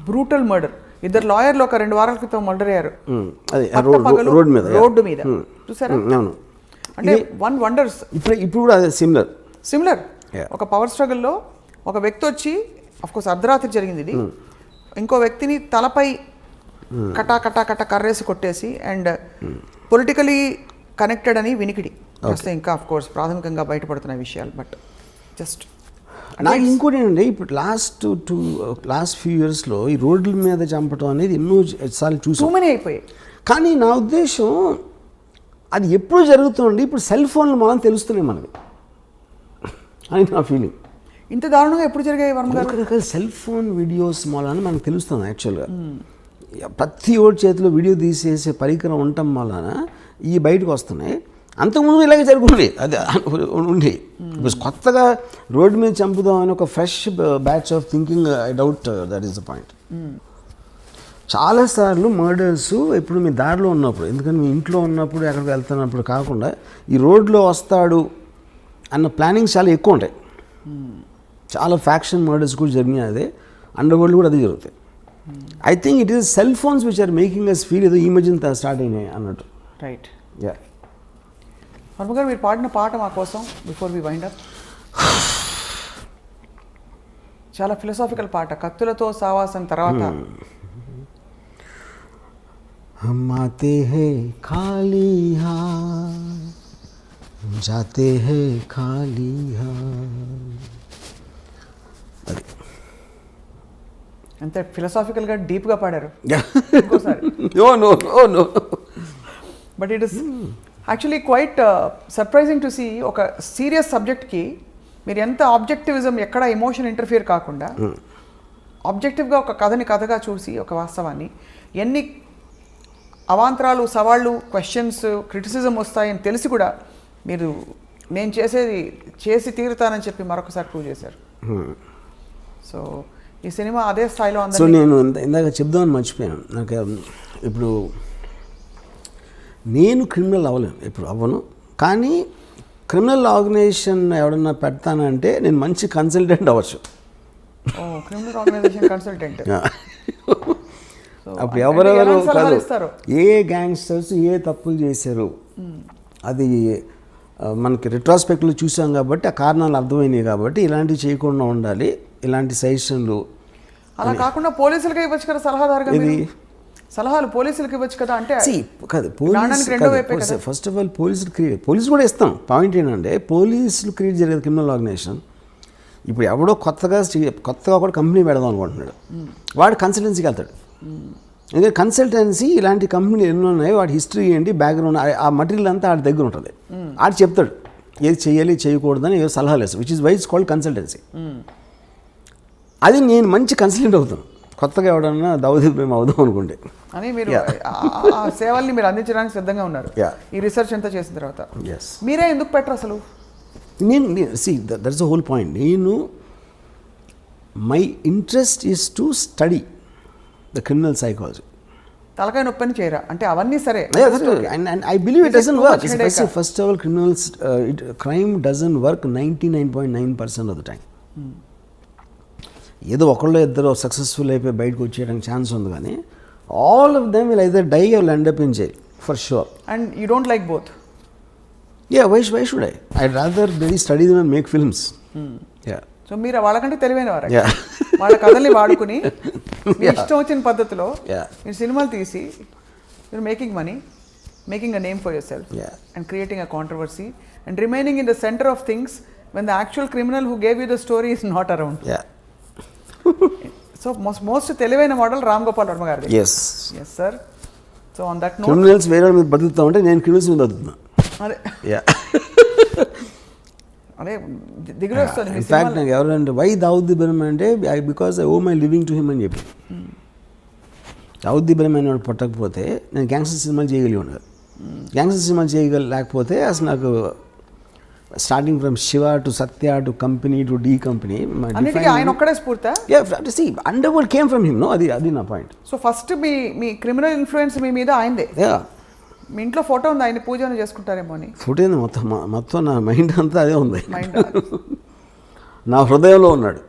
Brutal murder. 2 లాయర్లు ఒక 2 వారాల క్రితం మర్డర్ అయ్యారు. అది పట్టపగలు రోడ్డు మీద చూసారా? అవును. అంటే వన్ వండర్స్. ఇప్పుడు కూడా అదే సిమిలర్. Yeah. ఒక పవర్ స్ట్రగుల్లో ఒక వ్యక్తి వచ్చి, అఫ్ కోర్స్ అర్ధరాత్రి జరిగింది ఇది, ఇంకో వ్యక్తిని తలపై కటా కటా కటా కర్రేసి కొట్టేసి, అండ్ పొలిటికలీ కనెక్టెడ్ అని వినికిడి వస్తే ఇంకా అఫ్ కోర్స్ ప్రాథమికంగా బయటపడుతున్న విషయాలు. బట్ జస్ట్ నాకు ఇంకోటి ఏంటంటే, ఇప్పుడు లాస్ట్ ఫ్యూ ఇయర్స్లో ఈ రోడ్ల మీద చంపడం అనేది ఎన్నోసార్లు చూసాం. టూ మెనీ అయిపోయాయి. కానీ నా ఉద్దేశం అది ఎప్పుడు జరుగుతుంది, ఇప్పుడు సెల్ ఫోన్లు మనం తెలుస్తున్నాయి మనకి అని నా ఫీలింగ్. ఇంత దారుణంగా ఎప్పుడు జరిగాయి వర్మ గారు? రకరకాల సెల్ ఫోన్ వీడియోస్ వలన మనకు తెలుస్తుంది. యాక్చువల్గా ప్రతి ఓడి చేతిలో వీడియో తీసేసే పరికరం ఉండటం వలన ఈ బయటకు వస్తున్నాయి. అంతకుముందు ఇలాగే జరుగుతుంది, అది ఉండి కొత్తగా రోడ్డు మీద చంపుదాం అని ఒక fresh batch of thinking. I doubt that is the point. చాలాసార్లు మర్డర్స్ ఎప్పుడు మీ దారిలో ఉన్నప్పుడు, ఎందుకంటే మీ ఇంట్లో ఉన్నప్పుడు ఎక్కడికి వెళ్తున్నప్పుడు కాకుండా ఈ రోడ్లో వస్తాడు అన్న ప్లానింగ్స్ చాలా ఎక్కువ ఉంటాయి. చాలా ఫ్యాక్షన్ మర్డర్స్ కూడా జరిగినాయి, అదే అండర్ వరల్డ్ కూడా అదే జరుగుతాయి. I think it is cell phones which are making us feel ఏదో ఈ మధ్యన స్టార్ట్ అయినాయి అన్నట్టు. రైట్. యా, వర్మ గారు మీరు పాడిన పాట మా కోసం బిఫోర్ వి వైండ్ అప్. చాలా ఫిలసాఫికల్ పాట, కత్తులతో సావాసం తర్వాత. हम आते हैं खाली हाथ, जाते हैं खाली हाथ. అది అంతే ఫిలసాఫికల్గా డీప్గా పాడారు. ఇంకోసారి. No. But it is actually quite surprising to see. ఒక సీరియస్ సబ్జెక్ట్కి మీరు ఎంత ఆబ్జెక్టివిజం, ఎక్కడ ఎమోషన్ ఇంటర్ఫియర్ కాకుండా ఆబ్జెక్టివ్గా ఒక కథని కథగా చూసి, ఒక వాస్తవాన్ని ఎన్ని అవాంతరాలు, సవాళ్ళు, క్వశ్చన్స్, క్రిటిసిజం వస్తాయని తెలిసి కూడా మీరు నేను చేసేది చేసి తీరుతానని చెప్పి మరొకసారి ప్రూవ్ చేశారు. సో ఈ సినిమా అదే స్థాయిలో ఉంది. సో నేను ఇందాక చెప్దామని మర్చిపోయాను. నాకు ఇప్పుడు నేను క్రిమినల్ అవ్వలేను, ఇప్పుడు అవ్వను. కానీ క్రిమినల్ ఆర్గనైజేషన్ ఎవడన్నా పెడతానంటే నేను మంచి కన్సల్టెంట్ అవ్వచ్చు. Criminal organization consultant. అప్పుడు ఎవరెవరు కాదు, ఏ గ్యాంగ్స్టర్స్ ఏ తప్పులు చేశారు అది మనకి రిట్రాస్పెక్ట్లో చూసాం కాబట్టి ఆ కారణాలు అర్థమైనాయి. కాబట్టి ఇలాంటివి చేయకుండా ఉండాలి, ఇలాంటి సజెషన్లు. అలా కాకుండా పోలీసులకే ఇవ్వచ్చు కదా సలహాదారుగా. ఇది సలహాలు పోలీసులకు ఇవ్వచ్చు కదా అంటే కాదు నాణానికి రెండో వైపే పోలీసు కదా. ఫస్ట్ ఆఫ్ ఆల్ పోలీసు కూడా ఇస్తాం. పాయింట్ ఏంటంటే పోలీసులు క్రియేట్ జరిగేది క్రిమినల్ ఆర్గనైజేషన్. ఇప్పుడు ఎవడో కొత్తగా కూడా కంపెనీ పెడదాం అనుకుంటున్నాడు, వాడు కన్సల్టెన్సీకి వెళ్తాడు. ఎందుకంటే కన్సల్టెన్సీ ఇలాంటి కంపెనీలు ఎన్నో ఉన్నాయి, వాడి హిస్టరీ ఏంటి, బ్యాక్గ్రౌండ్, ఆ మటీరియల్ అంతా ఆడి దగ్గర ఉంటుంది. ఆడు చెప్తాడు ఏది చేయాలి చేయకూడదని ఏదో సలహాలు వేస్తాడు, which is why it's called consultancy. అది నేను మంచి కన్సల్టెంట్ అవుతాను కొత్తగా ఎవడన్నా దావుద్ ఇబ్రహీం అవుదాం అనుకుంటే అని మీరు ఆ సేవల్ని మీరు అందించడానికి సిద్ధంగా ఉన్నారు. ఈ రీసెర్చ్ అంతా చేసిన తర్వాత మీరే ఎందుకు పెట్టరు అసలు? That's the whole point. My interest is to study the criminal psychology. తలకాయ నొప్పని చేయరా అంటే అవన్నీ సరే. And I believe it doesn't work. First of all, crime doesn't work 99.9% of the time. ఏదో ఒకళ్ళు ఇద్దరు సక్సెస్ఫుల్ అయిపోయి బయటకు వచ్చేయడానికి ఛాన్స్ ఉంది, కానీ all of them will either die or end up in jail for sure. And you don't like both? Why should I rather study them and make films. So మీరు వాళ్ళకంటే తెలివైన వారు. వాళ్ళ కథల్ని వాడుకుని మీ ఇష్టం వచ్చిన పద్ధతిలో మీరు సినిమాలు తీసి you're making money, making a name for yourself, and creating a controversy and remaining in the center of things when the actual criminal who gave you the story is not around. So most తెలివైన మోడల్ రామ్ గోపాల్ వర్మ గారిది. Yes sir. So on that note, criminals వేరే మీద బతుకుతా ఉంటే నేను క్రిమినల్స్ మీద బతుకుతున్నా. అదే దిగులు వస్తుంది. ఇన్ఫాక్ట్ నాకు ఎవరంటే వై దావుద్ ఇబ్రహీం అంటే because I owe my living to him అని చెప్పి. దావుద్ ఇబ్రహీం అనేవాడు పుట్టకపోతే నేను గ్యాంగ్స్టర్ సినిమాలు చేయగలిగాను. గ్యాంగ్స్టర్ సినిమాలు చేయలేకపోతే అసలు నాకు starting from Shiva to Satya to company to D company ఆయన ఒక్కడే స్ఫూర్తా? Underworld came from him. No, అది నా పాయింట్. సో ఫస్ట్ మీ క్రిమినల్ ఇన్ఫ్లుయెన్స్ మీ మీద ఆయనదే. మీ ఇంట్లో ఫోటో ఉంది, ఆయన పూజ చేసుకుంటారేమో అని. ఫోటో ఉంది, మొత్తం నా మైండ్ అంతా అదే ఉంది. నా హృదయంలో ఉన్నాడు.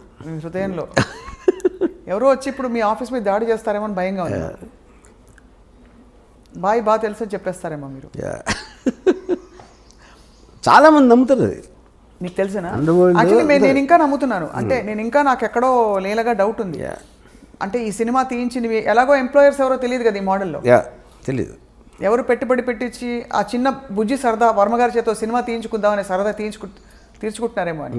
హృదయంలో ఎవరో వచ్చి ఇప్పుడు మీ ఆఫీస్ మీద దాడి చేస్తారేమో అని భయంగా ఉంది. బాగా తెలుసు అని చెప్పేస్తారేమో మీరు. చాలా మంది నమ్ముతారు అది. మీకు తెలిసినా? యాక్చువల్లీ నేను ఇంకా నమ్ముతున్నాను. అంటే నేను ఇంకా నాకు ఎక్కడో లేలగా డౌట్ ఉంది. అంటే ఈ సినిమా తీయించింది ఎలాగో ఎంప్లాయర్స్ ఎవరో తెలియదు కదా ఈ మోడల్లో. తెలియదు. ఎవరు పెట్టుబడి పెట్టించి ఆ చిన్న బుజ్జి సరదా వర్మగారి చేత సినిమా తీయించుకుందామని సరదా తీర్చుకుంటున్నారేమో అని.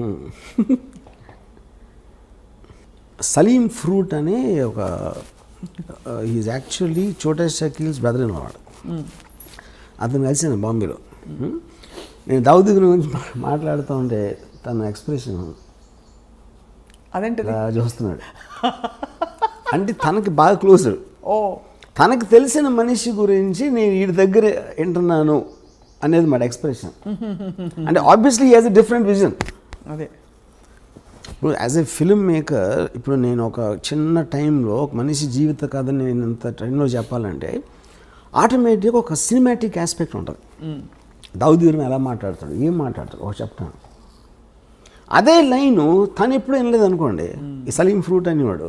సలీం ఫ్రూట్ అనే ఒక ఈజ్ యాక్చువల్లీ చోటా షకీల్స్ బ్రదర్ ఇన్ వాడు. అతను కలిసాను బాంబేలో. నేను దావుద్ గురించి మాట్లాడుతూ ఉంటే తన ఎక్స్ప్రెషన్ అదేంటి చూస్తున్నాడు. అంటే తనకి బాగా క్లోజ్డ్. తనకు తెలిసిన మనిషి గురించి నేను వీడి దగ్గర వింటున్నాను అనేది మాట ఎక్స్ప్రెషన్. అంటే obviously he has a different vision. అదే ఇప్పుడు యాజ్ ఎ ఫిల్మ్ మేకర్ ఇప్పుడు నేను ఒక చిన్న టైంలో ఒక మనిషి జీవిత కథని నేను ఇంత టైంలో చెప్పాలంటే ఆటోమేటిక్గా ఒక సినిమాటిక్ ఆస్పెక్ట్ ఉంటుంది. దావుద్ ఇబ్రహీం ఎలా మాట్లాడతాడు, ఏం మాట్లాడతాడు ఒక చెప్తాను. అదే లైను తను ఎప్పుడు వినలేదు అనుకోండి, ఈ సలీం ఫ్రూట్ అనేవాడు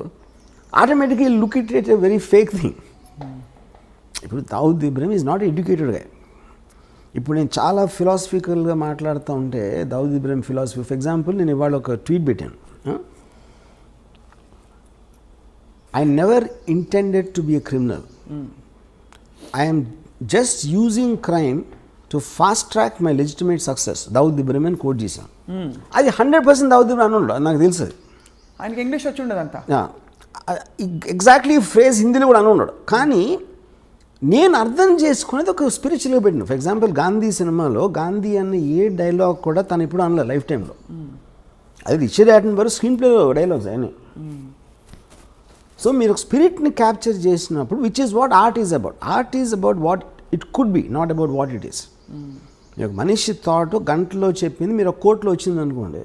ఆటోమేటిక్గా look it a very fake thing. ఇప్పుడు Dawood Ibrahim is not educated గా. ఇప్పుడు నేను చాలా ఫిలాసఫికల్గా మాట్లాడుతూ ఉంటే Dawood Ibrahim philosophy, for example నేను ఇవాళ ఒక ట్వీట్ పెట్టాను. I never intended to be a criminal, I'm just using crime to fast track my legitimate success. Dawood Ibrahim అని కోట్ చేశాను. అది 100% దావుద్ ఇబ్రహీం అన్నాడు, నాకు తెలుసు. ఆయనకి ఇంగ్లీష్ వచ్చి ఉండదంతా ఎగ్జాక్ట్లీ ఫ్రేజ్ హిందీలో కూడా ఉన్నాడు. కానీ నేను అర్థం చేసుకునేది ఒక స్పిరిచువల్గా పెట్టిన. ఫర్ ఎగ్జాంపుల్ గాంధీ సినిమాలో గాంధీ అన్న ఏ డైలాగ్ కూడా తను ఇప్పుడు అనలేదు లైఫ్ టైంలో. అది రిచర్డ్ అటెన్బర్గ్ స్క్రీన్ ప్లే డైలాగ్స్ ఆయన. సో మీరు ఒక స్పిరిట్ని క్యాప్చర్ చేసినప్పుడు which is what art is about. Art is about what it could be, not about what it is. ఒక మనిషి థాట్ గంటలో చెప్పింది మీరు ఒక కోర్టులో వచ్చింది అనుకోండి,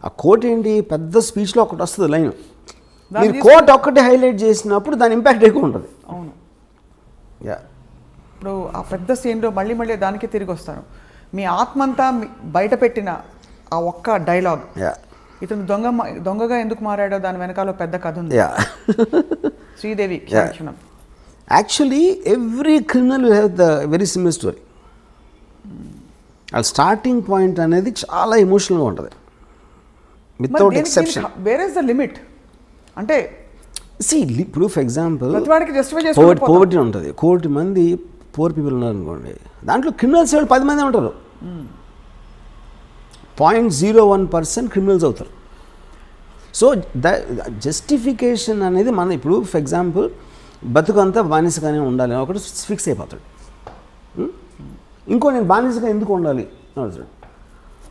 ఆ కోర్ట్ ఏంటి పెద్ద స్పీచ్లో ఒకటి వస్తుంది లైన్, మీరు కోర్ట్ ఒక్కటి హైలైట్ చేసినప్పుడు దాని ఇంపాక్ట్ ఎక్కువ ఉంటుంది. అవును. ఇప్పుడు ఆ పెద్ద సీన్లో మళ్ళీ దానికి తిరిగి వస్తాను. మీ ఆత్మంతా బయట పెట్టిన ఆ ఒక్క డైలాగ్, ఇతను దొంగగా ఎందుకు మారాడో దాని వెనకాల పెద్ద కథ ఉంది. Sridevi actually every criminal will have the very similar story. ఆ స్టార్టింగ్ పాయింట్ అనేది చాలా ఎమోషనల్గా ఉంటుంది without exception. Where is the limit? అంటే ఇప్పుడు ఫర్ ఎగ్జాంపుల్ ప్రతివాడికి justify చేసుకుంటూ పోతాం. పోవర్టీ ఉంటుంది, 1 కోటి మంది పూర్ పీపుల్ ఉన్నారు అనుకోండి, దాంట్లో క్రిమినల్స్ 10 మంది ఉంటారు. 0.01% క్రిమినల్స్ అవుతారు. సో జస్టిఫికేషన్ అనేది మన ఇప్పుడు ఫర్ ఎగ్జాంపుల్ బతుకంతా బానిసగానే ఉండాలి అని ఒకటి ఫిక్స్ అయిపోతాడు. ఇంకో నేను బానిసగా ఎందుకు ఉండాలి అడుగుతాడు.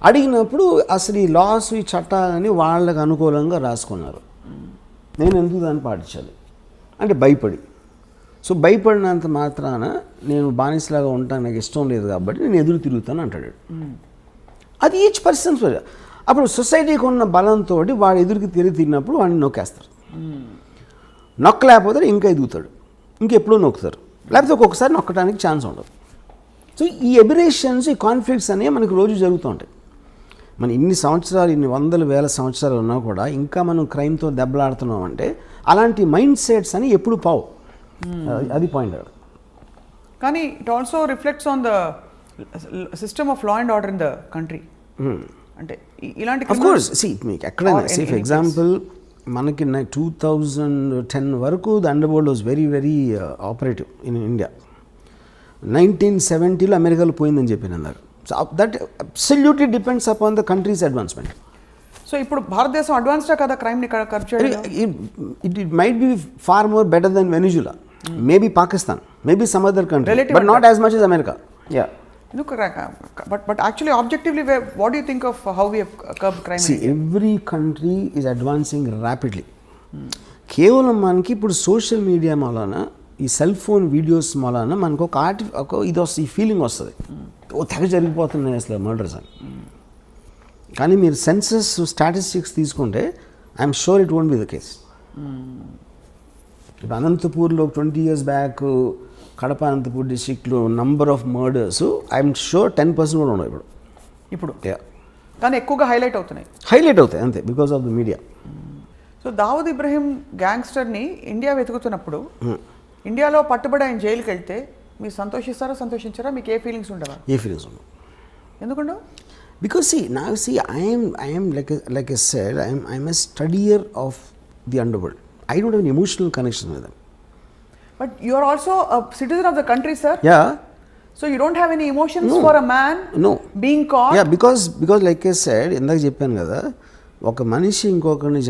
అడిగినప్పుడు అసలు ఈ లాస్ ఈ చట్టాలని వాళ్ళకు అనుకూలంగా రాసుకున్నారు, నేను ఎందుకు దాన్ని పాటించాలి అంటే భయపడి. సో భయపడినంత మాత్రాన నేను బానిసలాగా ఉంటాను, నాకు ఇష్టం లేదు కాబట్టి నేను ఎదురు తిరుగుతాను అంటాడు. అది ఈచ్ పర్సన్. అప్పుడు సొసైటీకి ఉన్న బలంతో వాడు ఎదురుకి తిరిగినప్పుడు వాడిని నొక్కేస్తారు. నొక్కలేకపోతే ఇంకా ఎదుగుతాడు, ఇంకెప్పుడూ నొక్కుతారు, లేకపోతే ఒక్కొక్కసారి నొక్కడానికి ఛాన్స్ ఉండదు. సో ఈ ఎబిరేషన్స్, ఈ కాన్ఫ్లిక్ట్స్ అనేవి మనకు రోజు జరుగుతూ ఉంటాయి. మన ఇన్ని సంవత్సరాలు, ఇన్ని వందల వేల సంవత్సరాలు ఉన్నా కూడా ఇంకా మనం క్రైమ్తో దెబ్బలాడుతున్నాం అంటే అలాంటి మైండ్ సెట్స్ అని ఎప్పుడు పావు. అది పాయింట్. కానీ it also reflects on the system of law and order in the country. అంటే ఇలాంటి ఆఫ్ కోర్స్ మీకు ఎక్కడైనా ఫర్ ఎగ్జాంపుల్ మనకి 2010 వరకు the underworld was very very operative in India. 1970లో అమెరికాలో పోయిందని చెప్పి అన్నారు. So that absolutely depends upon the country's advancement. So ఇప్పుడు భారతదేశం అడ్వాన్స్డా కదా క్రైమ్ని కర్బ్ చేయడం? It might be far more better than Venezuela, maybe Pakistan, maybe some other country, but not as much as America. Yeah. But actually objectively, what do you think of how we have curbed crime? See, every country is advancing rapidly. కేవలం మనకి ఇప్పుడు సోషల్ మీడియా మూలాన, ఈ సెల్ ఫోన్ వీడియోస్ మూలాన మనకు ఒక ఇది వస్తుంది, ఈ ఫీలింగ్ వస్తుంది, తెగ జరిగిపోతున్నాయి అసలు మర్డర్స్ అని. కానీ మీరు సెన్సస్ స్టాటిస్టిక్స్ తీసుకుంటే I'm sure it won't be the case. ఇప్పుడు అనంతపూర్లో 20 years బ్యాక్ కడప అనంతపూర్ డిస్ట్రిక్ట్లో number of murders I'm sure 10% కూడా ఉండవు ఇప్పుడు. కానీ ఎక్కువగా హైలైట్ అవుతాయి అంతే, because of the media. So Dawood Ibrahim గ్యాంగ్స్టర్ని ఇండియా వెతుకుతున్నప్పుడు ఇండియాలో పట్టుబడి ఆయన జైలుకి వెళ్తే మీరు సంతోషించారా? మీకు ఏ ఫీలింగ్స్ ఉండవా? ఏ ఫీలింగ్స్ ఉండవు. ఎందుకుండవు? Because I am like I said, I'm a studier of the underworld. I don't have an emotional connection with them. But you are also a citizen of the country, sir. Yeah. So you don't have any emotions for a man being caught? Yeah, because like I said, ఇందాక చెప్పాను కదా, ఒక మనిషి ఇంకొకరిని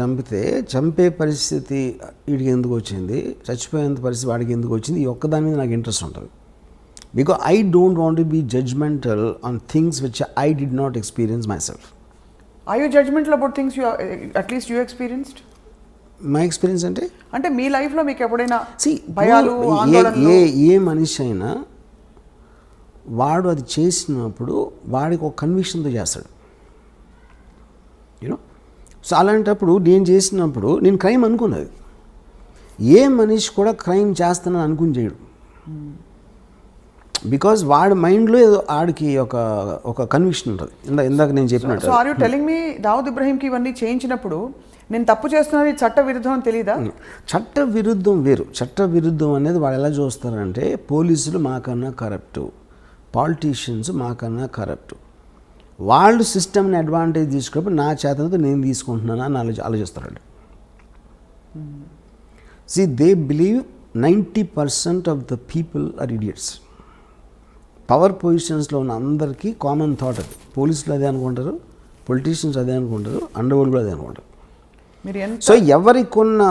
చంపే పరిస్థితి వీడికి ఎందుకు వచ్చింది, చచ్చిపోయేంత పరిస్థితి వాడికి ఎందుకు వచ్చింది, ఈ ఒక్కదాని మీద నాకు ఇంట్రెస్ట్ ఉంటుంది. Because I don't want to be judgmental on things which I did not experience myself. Are you judgmental about things at least you experienced? My experience అంటే మీ లైఫ్లో మీకు ఎప్పుడైనా భయాలు, ఏ మనిషి అయినా వాడు అది చేసినప్పుడు వాడికి ఒక కన్విక్షన్తో చేస్తాడు, యూనో. సో అలాంటప్పుడు నేను చేసినప్పుడు నేను క్రైమ్ అనుకున్నది. ఏ మనిషి కూడా క్రైమ్ చేస్తానని అనుకుని చేయడు. బికాజ్ వాడి మైండ్లో ఏదో ఆడికి ఒక కన్విక్షన్ ఉంటుంది. ఇందాక నేను చెప్పినట్టు. So are you telling me Dawood ఇబ్రహీంకి ఇవన్నీ చేయించినప్పుడు నేను తప్పు చేస్తున్నది చట్ట విరుద్ధం అని తెలీదా? చట్ట విరుద్ధం వేరు. చట్ట విరుద్ధం అనేది వాళ్ళు ఎలా చూస్తారంటే, పోలీసులు మాకన్నా కరప్టు, పాలిటీషియన్స్ మాకన్నా కరప్టు, వాళ్ళు సిస్టమ్ని అడ్వాంటేజ్ తీసుకున్నప్పుడు నా చేతనతో నేను తీసుకుంటున్నాను అని ఆలోచిస్తారండి. See, they believe 90% of the people are idiots. పవర్ పొజిషన్స్లో ఉన్న అందరికీ కామన్ థాట్ అది. పోలీసులు అదే అనుకుంటారు, పొలిటీషియన్స్ అదే అనుకుంటారు, అండర్ వరల్డ్ కూడా అదే అనుకుంటారు. సో ఎవరికొన్న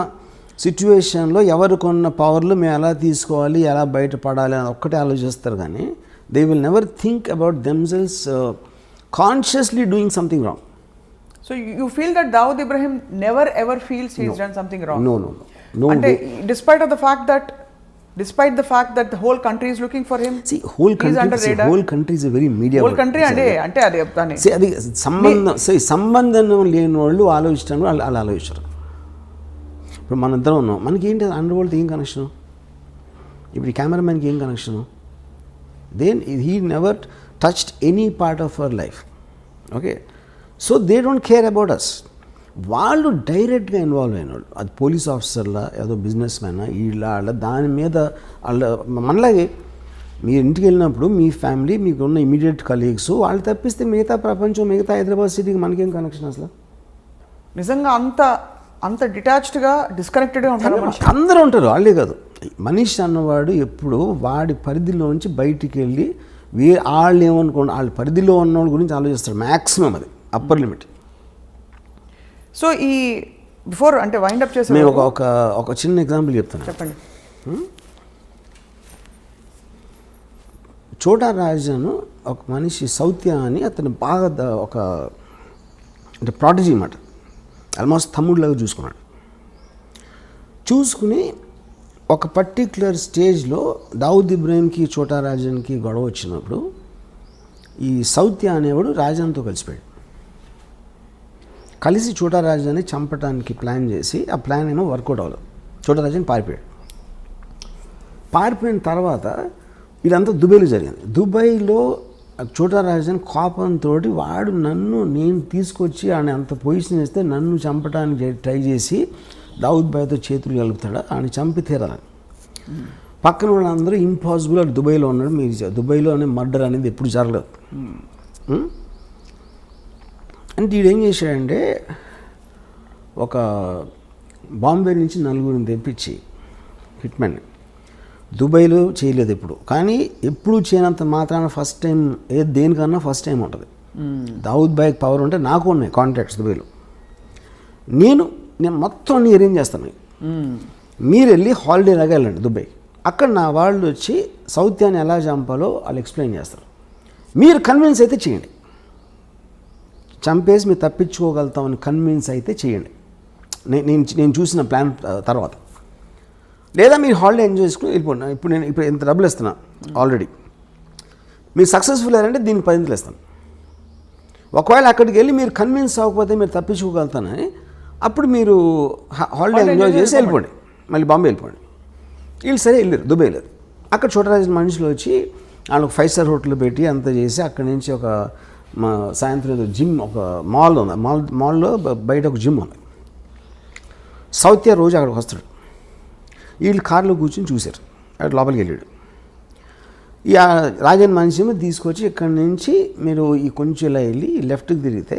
సిచ్యువేషన్లో ఎవరికొన్న పవర్లు మేము ఎలా తీసుకోవాలి, ఎలా బయటపడాలి అని ఒక్కటే ఆలోచిస్తారు. కానీ they will never think about themselves consciously doing something wrong. So you feel that Dawood Ibrahim never ever feels he has done something wrong? No. అంటే despite the fact that the whole country is looking for him, whole country is a very media whole country అంటే అది చెప్తాను. అది సంబంధం లేని వాళ్ళు ఆలోచిస్తాను, వాళ్ళు ఆలోచిస్తారు. ఇప్పుడు మన ఇద్దరం ఉన్నాం, మనకి ఏంటి అండర్ వరల్డ్తో ఏం కనెక్షను? ఇప్పుడు ఈ కెమెరామెన్కి ఏం connection? Then he never touched any part of our life. Okay, so they don't care about us. వాళ్ళు డైరెక్ట్గా ఇన్వాల్వ్ అయిన వాళ్ళు, అది పోలీస్ ఆఫీసర్లా, ఏదో బిజినెస్ మ్యానా, వీళ్ళ దాని మీద వాళ్ళ మనలాగే మీరు ఇంటికి వెళ్ళినప్పుడు మీ ఫ్యామిలీ, మీకు ఉన్న ఇమీడియట్ కలీగ్స్, వాళ్ళు తప్పిస్తే మిగతా ప్రపంచం, మిగతా హైదరాబాద్ సిటీకి మనకేం కనెక్షన్ అసలు? నిజంగా అంత డిటాచ్డ్గా డిస్కనెక్టెడ్గా ఉంటారు మనిషి. అందరూ ఉంటారు, వాళ్ళే కాదు. మనిషి అన్నవాడు ఎప్పుడు వాడి పరిధిలోంచి బయటికి వెళ్ళి వాళ్ళు ఏమనుకోండి వాళ్ళ పరిధిలో ఉన్న వాళ్ళ గురించి ఆలోచిస్తాడు మ్యాక్సిమం, అది అప్పర్ లిమిట్. సో ఈ బిఫోర్ అంటే వైండప్ చేసే మేము ఒక చిన్న ఎగ్జాంపుల్ చెప్తాను. చెప్పండి. చోటా రాజాను ఒక మనిషి సౌత్య అని అతను బాగా ఒక అంటే ప్రాటజీ అన్నమాట, ఆల్మోస్ట్ తమ్ముడిలాగా చూసుకున్నాడు. చూసుకుని ఒక పర్టిక్యులర్ స్టేజ్లో దావుద్ ఇబ్రాహింకి చోటా రాజన్కి గొడవ వచ్చినప్పుడు ఈ సౌత్య అనేవాడు రాజాన్తో కలిసిపోయాడు. కలిసి చోటా రాజాని చంపడానికి ప్లాన్ చేసి ఆ ప్లాన్ ఏమో వర్కౌట్ అవ్వలేదు. చోటా రాజాని పారిపోయాడు. పారిపోయిన తర్వాత ఇదంతా దుబాయ్లో జరిగింది. దుబాయ్లో చోటా రాజాని కోపంతో వాడు నేను తీసుకొచ్చి ఆయన అంత పొజిషన్ ఇస్తే నన్ను చంపడానికి ట్రై చేసి దావుద్ భాయ్తో చేతులు కలుపుతాడు, ఆయన చంపి తీరాలని. పక్కన వాళ్ళందరూ ఇంపాసిబుల్, అది దుబాయ్లో ఉన్నాడు, మీరు దుబాయ్లో అనే మర్డర్ అనేది ఎప్పుడు జరగలేదు. అంటే వీడు ఏం చేశాడంటే ఒక బాంబే నుంచి 4 తెప్పించి హిట్మెన్ దుబాయ్లో చేయలేదు ఎప్పుడు, కానీ ఎప్పుడు చేయనంత మాత్రాన ఫస్ట్ టైం దేనికన్నా ఫస్ట్ టైం ఉంటుంది. దావుద్ భాయ్కి పవర్ ఉంటే నాకు ఉన్నాయి కాంటాక్ట్స్ దుబాయ్లో. నేను మొత్తం అన్ని అరేంజ్ చేస్తాను. మీరు వెళ్ళి హాలిడే లాగా వెళ్ళండి దుబాయ్, అక్కడ నా వాళ్ళు వచ్చి సౌత్యాన్ని ఎలా చంపాలో వాళ్ళు ఎక్స్ప్లెయిన్ చేస్తారు. మీరు కన్విన్స్ అయితే చేయండి, చంపేసి మీరు తప్పించుకోగలుగుతామని కన్విన్స్ అయితే చేయండి నేను చూసిన ప్లాన్ తర్వాత. లేదా మీరు హాలిడే ఎంజాయ్ చేసుకుని వెళ్ళిపోండి. ఇప్పుడు ఇంత డబ్బులు ఇస్తున్నా ఆల్రెడీ, మీరు సక్సెస్ఫుల్ అయ్యారంటే దీనికి 10 ఇస్తాను. ఒకవేళ అక్కడికి వెళ్ళి మీరు కన్విన్స్ అవ్వకపోతే మీరు తప్పించుకోగలుగుతానని అప్పుడు మీరు హాలిడే ఎంజాయ్ చేసి వెళ్ళిపోండి, మళ్ళీ బాంబే వెళ్ళిపోండి. వీళ్ళు సరే వెళ్ళారు, దుబాయ్ వెళ్ళారు. అక్కడ చోటరాజు మనుషులు వచ్చి వాళ్ళు 5 స్టార్ హోటల్ పెట్టి అంత చేసి అక్కడి నుంచి ఒక సాయంత్రం జిమ్, ఒక మాల్ ఉంది, మాల్లో బయట ఒక జిమ్ ఉంది. సౌత్య రోజు అక్కడికి వస్తాడు. వీళ్ళు కార్లో కూర్చొని చూశారు, అక్కడ లోపలికి వెళ్ళాడు. ఈ రాజన్ మనిషి తీసుకొచ్చి ఇక్కడి నుంచి మీరు ఈ కొంచెం ఇలా వెళ్ళి లెఫ్ట్కి తిరిగితే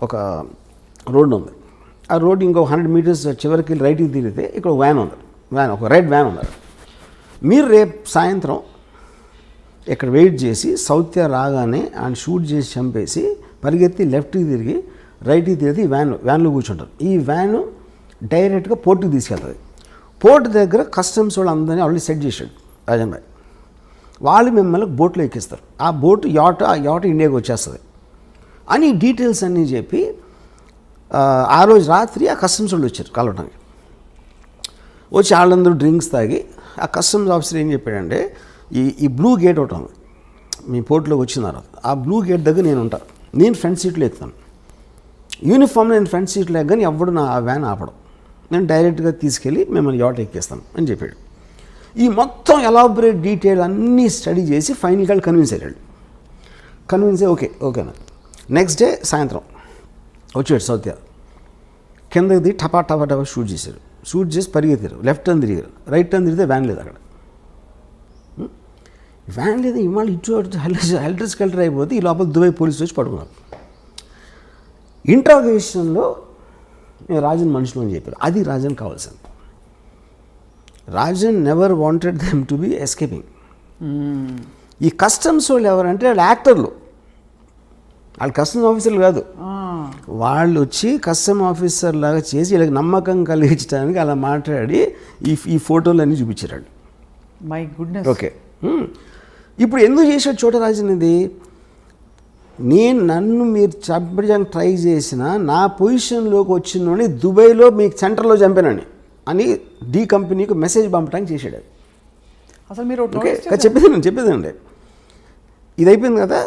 ఒక రోడ్డు ఉంది, ఆ రోడ్డు ఇంకో 100 మీటర్స్ చివరికి వెళ్ళి రైట్కి తిరిగితే ఇక్కడ ఒక ఒక రెడ్ వ్యాన్ ఉంది. మీరు రేపు సాయంత్రం ఇక్కడ వెయిట్ చేసి సౌత్య రాగానే ఆయన షూట్ చేసి చంపేసి పరిగెత్తి లెఫ్ట్కి తిరిగి రైట్కి తిరిగి వ్యాన్లో కూర్చుంటారు. ఈ వ్యాను డైరెక్ట్గా పోర్టుకి తీసుకెళ్తుంది. పోర్ట్ దగ్గర కస్టమ్స్ వాళ్ళు అందరినీ ఆల్రెడీ సెట్ చేశాడు రాజన్ భాయ్. వాళ్ళు మిమ్మల్ని బోట్లో ఎక్కిస్తారు. ఆ బోట్ యాట్ ఇండియాకి వచ్చేస్తుంది అని డీటెయిల్స్ అన్నీ చెప్పి ఆ రోజు రాత్రి ఆ కస్టమ్స్ వాళ్ళు వచ్చారు కలవడానికి. వచ్చి వాళ్ళందరూ డ్రింక్స్ తాగి ఆ కస్టమ్స్ ఆఫీసర్ ఏం చెప్పాడంటే ఈ బ్లూ గేట్ ఒకటి ఉంది మీ పోర్ట్లోకి వచ్చిన తర్వాత, ఆ బ్లూ గేట్ దగ్గర నేను ఉంటాను, నేను ఫ్రంట్ సీట్లో ఎక్కుతాను, యూనిఫామ్లో నేను ఫ్రంట్ సీట్లో ఎక్కని ఎవడు నా వ్యాన్ ఆపడం, నేను డైరెక్ట్గా తీసుకెళ్ళి మిమ్మల్ని యాట్ ఎక్కిస్తాను అని చెప్పాడు. ఈ మొత్తం ఎలాబరేట్ డీటెయిల్ అన్నీ స్టడీ చేసి ఫైనల్గా కన్విన్స్ అయ్యాడు. కన్విన్స్ అయ్యి ఓకేనా. నెక్స్ట్ డే సాయంత్రం వచ్చాడు సౌత్య, కిందకి దిగి టపా షూట్ చేశారు. షూట్ చేసి పరిగెత్తారు, లెఫ్ట్ టర్న్ తిరిగారు, రైట్ టర్న్ తిరిగితే వ్యాన్ లేదు అక్కడ. వ్యాన్ లేదు, ఇవాళ ఇటు హెల్టర్ స్కెల్టర్ అయిపోతే ఈ లోపల దుబాయ్ పోలీసులు వచ్చి పడుకున్నారు. ఇంట్రాగేషన్లో రాజన్ మనుషులు అని చెప్పారు. అది రాజన్ కావాల్సింది. Rajan never wanted them to be escaping. ఈ కస్టమ్స్ వాళ్ళు ఎవరంటే వాళ్ళు యాక్టర్లు, వాళ్ళు కస్టమ్ ఆఫీసర్లు కాదు. వాళ్ళు వచ్చి కస్టమ్ ఆఫీసర్ లాగా చేసి వీళ్ళకి నమ్మకం కలిగించడానికి అలా మాట్లాడి ఈ ఫోటోలు అన్నీ చూపించారు. My goodness. ఓకే, ఇప్పుడు ఎందుకు చేశాడు చోటరాజన్ ఇది? నన్ను మీరు చంపడానికి ట్రై చేసిన నా పొజిషన్లోకి వచ్చినోని దుబాయ్లో మీకు సెంటర్లో చంపానని అని డి కంపెనీకి మెసేజ్ పంపడానికి చేశాడు. అసలు మీరు ఓకే చెప్పేదండి. ఇది అయిపోయింది కదా.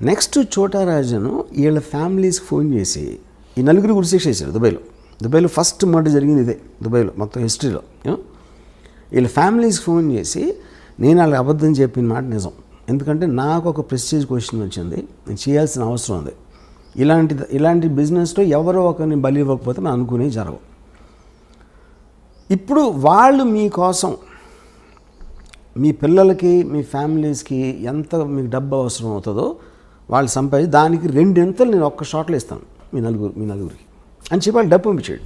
నెక్స్ట్ చోటరాజను వీళ్ళ ఫ్యామిలీస్కి ఫోన్ చేసి ఈ 4 గురిశిక్ష చేశారు దుబాయ్లో ఫస్ట్ మర్డర్ జరిగింది ఇదే దుబాయ్లో మొత్తం హిస్టరీలో. వీళ్ళ ఫ్యామిలీస్కి ఫోన్ చేసి నేను వాళ్ళకి అబద్ధం చెప్పిన మాట నిజం, ఎందుకంటే నాకు ఒక ప్రెస్టీజ్ క్వశ్చన్ వచ్చింది, నేను చేయాల్సిన అవసరం ఉంది, ఇలాంటి బిజినెస్లో ఎవరో ఒకరిని బలి ఇవ్వకపోతే మనం అనుకునేవి జరగవు. ఇప్పుడు వాళ్ళు మీకోసం మీ పిల్లలకి మీ ఫ్యామిలీస్కి ఎంత మీకు డబ్బు అవసరం అవుతుందో వాళ్ళు సంపాదించి దానికి 2 నేను ఒక్క షాట్లో ఇస్తాను మీ నలుగురికి. అని చెప్పి వాళ్ళు డబ్బు పంపించాడు.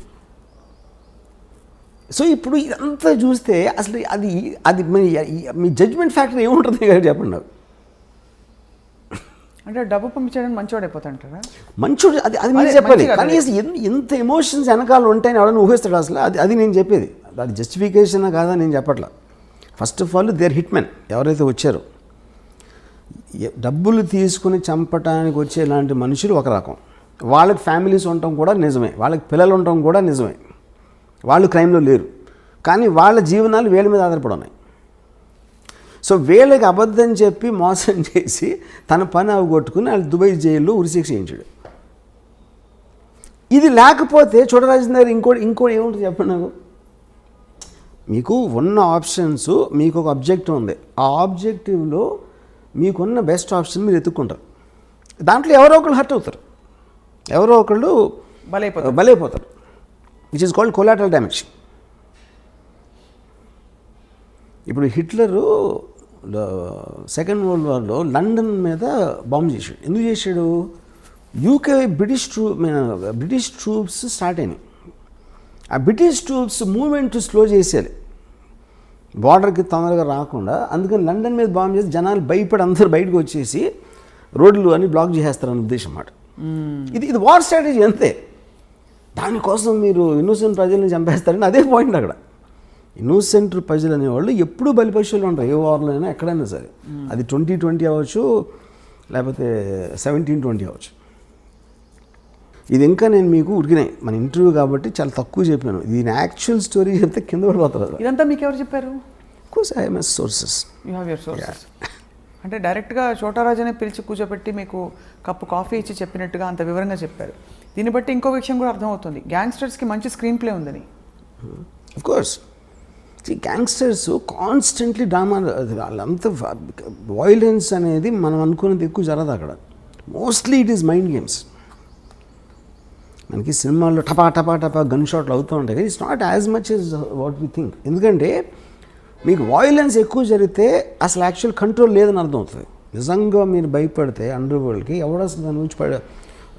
సో ఇప్పుడు ఇదంతా చూస్తే అసలు అది అది మీ జడ్జ్మెంట్ ఫ్యాక్టర్ ఏముంటుంది కదా చెప్పండి నాకు. అంటే డబ్బు పంపించడానికి మంచివాడు అయిపోతాంటారా? మంచోడు అది అది మీరు చెప్పాలి. కానీ ఎంత ఎమోషన్స్ వెనకాల ఉంటాయని ఎవరైనా ఊహిస్తాడు అసలు. అది నేను చెప్పేది. అది జస్టిఫికేషన్ కాదా నేను చెప్పట్లా. First of all their hit men ఎవరైతే వచ్చారో, డబ్బులు తీసుకుని చంపటానికి వచ్చే ఇలాంటి మనుషులు ఒక రకం. వాళ్ళకి ఫ్యామిలీస్ ఉండటం కూడా నిజమే, వాళ్ళకి పిల్లలు ఉండటం కూడా నిజమే. వాళ్ళు క్రైమ్లో లేరు, కానీ వాళ్ళ జీవనాలు వీళ్ళ మీద ఆధారపడి ఉన్నాయి. సో వీళ్ళకి అబద్ధం చెప్పి మోసం చేసి తన పని అవగొట్టుకుని వాళ్ళు దుబాయ్ జైల్లో ఉరిశిక్ష చేయించాడు. ఇది లేకపోతే చూడరాజన్ దగ్గర ఇంకోటి ఏముంటుంది చెప్పండి నాకు. మీకు ఉన్న ఆప్షన్స్, మీకు ఒక ఆబ్జెక్టివ్ ఉంది. ఆ ఆబ్జెక్టివ్లో మీకున్న బెస్ట్ ఆప్షన్ మీరు ఎత్తుక్కుంటారు. దాంట్లో ఎవరో ఒకళ్ళు హర్ట్ అవుతారు, ఎవరో ఒకళ్ళు బలైపోతారు. Which is called collateral damage. ఇప్పుడు హిట్లరు సెకండ్ వరల్డ్ వార్లో లండన్ మీద బాంబు చేశాడు. ఎందుకు చేశాడు? యూకే బ్రిటిష్ ట్రూప్స్ స్టార్ట్ అయినాయి. ఆ బ్రిటిష్ ట్రూప్స్ మూవ్మెంట్ స్లో చేసేయాలి, బార్డర్కి తొందరగా రాకుండా. అందుకని లండన్ మీద బాంబు చేసి జనాలు భయపడి అందరూ బయటకు వచ్చేసి రోడ్లు అన్ని బ్లాక్ చేసేస్తారని ఉద్దేశం అన్నమాట. ఇది వార్ స్ట్రాటజీ అంతే. దానికోసం మీరు ఇన్నోసెంట్ ప్రజల్ని చంపేస్తారని అదే పాయింట్ అక్కడ. ఇన్నోసెంట్ ప్రజలు అనేవాళ్ళు ఎప్పుడూ బలిపశువులు ఉంటారు, ఏ వార్లో అయినా ఎక్కడైనా సరే. అది 2020 అవ్వచ్చు, లేకపోతే 1720 అవ్వచ్చు. ఇది ఇంకా నేను మీకు ఉడికినాయి మన ఇంటర్వ్యూ కాబట్టి చాలా తక్కువ చెప్పాను. దీని యాక్చువల్ స్టోరీ చెప్తే కింద పడిపోతారు. ఇదంతా మీకు ఎవరు చెప్పారు? Course I have my sources. You have your sources. అంటే డైరెక్ట్గా చోటారాజనే పిలిచి కూర్చోబెట్టి మీకు కప్పు కాఫీ ఇచ్చి చెప్పినట్టుగా అంత వివరంగా చెప్పారు. దీన్ని బట్టి ఇంకో విషయం కూడా అర్థమవుతుంది, గ్యాంగ్స్టర్స్కి మంచి స్క్రీన్ ప్లే ఉందని. Of course gangsters constantly drama, వాళ్ళంతా వైలెన్స్ అనేది మనం అనుకునేది ఎక్కువ జరగదు అక్కడ. Mostly it is mind games. మనకి సినిమాల్లో టపా టపా టపా గన్ షాట్లు అవుతూ ఉంటాయి, కానీ it's not as much as what we think. ఎందుకంటే మీకు వైలెన్స్ ఎక్కువ జరిగితే అసలు యాక్చువల్ కంట్రోల్ లేదని అర్థం అవుతుంది. నిజంగా మీరు భయపడితే అండర్ వరల్డ్కి ఎవడో అసలు దాని నుంచి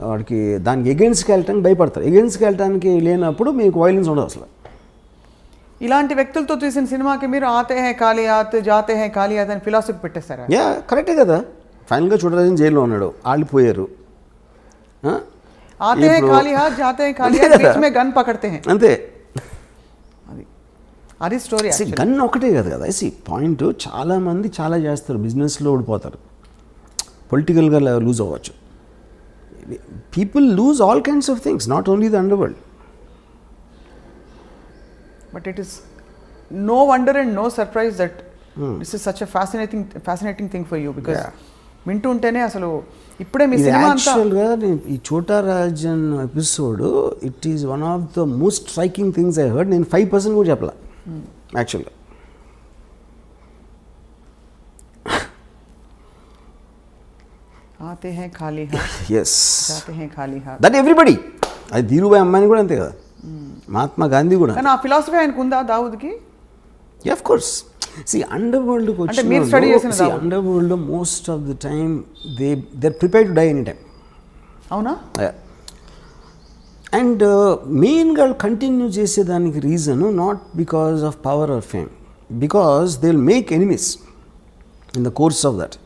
వాడికి దానికి ఎగెన్స్ట్కి వెళ్ళటానికి భయపడతారు. ఎగెన్స్ట్కి వెళ్ళటానికి లేనప్పుడు మీకు వైలెన్స్ ఉండదు అసలు. ఇలాంటి వ్యక్తులతో తీసిన సినిమాకి మీరు ఆతే హై కాలియాత్ జాతే హై కాలియాత్ అని ఫిలాసఫీ పెట్టేస్తారా? యా కరెక్టే కదా. ఫైనల్గా చూడరాజన్ జైల్లో ఉన్నాడు, వాళ్ళు పోయారు. ఆతే హై కాలియాత్ జాతే హై కాలియాత్ బీచ్ మే గన్ పకడ్తే హై, అంతే. అది స్టోరీ. గన్ ఒకటే కదా కదా పాయింట్. చాలామంది చాలా చేస్తారు, బిజినెస్లో ఓడిపోతారు, పొలిటికల్గా లూజ్ అవ్వచ్చు. People lose all kinds of things, not only the under world. But it is no wonder and no surprise that this is such a fascinating thing for you, because వింటూ ఉంటేనే అసలు ఇప్పుడే మీ సినిమా అంతా యాక్చువల్గా ఈ Chhota Rajan episode it is one of the most striking things I heard. నేను 5% కూడా చెప్పలే యాక్చువల్గా. ఆతే హై ఖాళీ హాత్ ఎస్ జాతే హై ఖాళీ హాత్, దట్ ఎవ్రీబడి. అది ధీరుభాయ్ అమ్మాయిని కూడా అంతే కదా, మహాత్మా గాంధీ కూడా. కానీ ఆ ఫిలాసఫీ ఆయనకు ఉందా దావుద్కి? Of course. అండర్ వరల్డ్కి వచ్చి underworld most of the time they're prepared to die any time. అవునా? అండ్ మెయిన్గా కంటిన్యూ చేసేదానికి reason not because of power or fame, because they will make enemies in the course of that.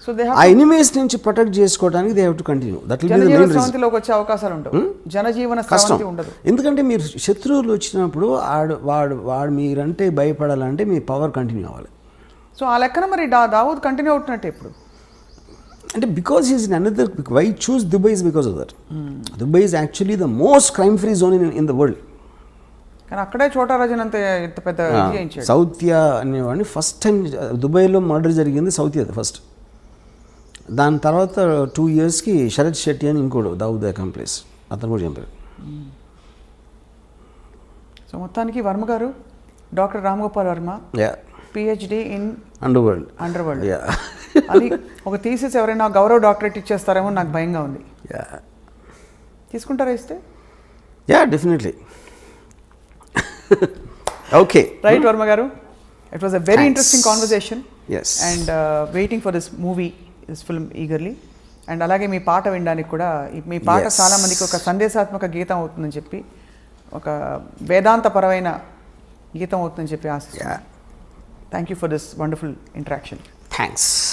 So ఆ ఎనిమీస్ నుంచి ప్రొటెక్ట్ చేసుకోవడానికి they have to continue. That will be the main reason. వచ్చే అవకాశాలు ఉండవు, జనజీవన స్రవంతి ఉండదు. ఎందుకంటే మీరు శత్రువులు వచ్చినప్పుడు వాడు మీరంటే భయపడాలంటే మీ పవర్ కంటిన్యూ అవ్వాలి. సో ఆ లెక్కన మరి దావూద్ కంటిన్యూ అవుతున్నట్టే ఇప్పుడు. అంటే because is in another, why choose Dubai is because of that. Dubai is actually the most crime free zone in the world. కానీ అక్కడే చోటారాజన్ అంత ఇంత పెద్ద సౌత్యా అనేవాడిని ఫస్ట్ టైం దుబాయ్లో మర్డర్ జరిగింది సౌత్యా ఫస్ట్. దాని తర్వాత 2 yearsకి శరత్ శెట్టి అని ఇంకోడు దావుద్ అకాంప్లిస్, అతను కూడా చంపారు. సో మొత్తానికి వర్మ గారు, doctor Ram Gopal Varma, PhD in under world. అది ఒక థీసిస్ ఎవరైనా గౌరవ డాక్టరేట్ ఇచ్చేస్తారేమో నాకు భయంగా ఉంది. తీసుకుంటారా ఇస్తే? Yeah definitely. Okay right Varma గారు, it was a very interesting conversation. Yes. And waiting for this movie, this film eagerly. And అలాగే మీ పాట వినడానికి కూడా మీ పాట Yes. చాలా మందికి ఒక సందేశాత్మక గీతం అవుతుందని చెప్పి, ఒక వేదాంతపరమైన గీతం అవుతుందని చెప్పి ఆశిస్తున్నాను. Thank you for this wonderful interaction. Thanks.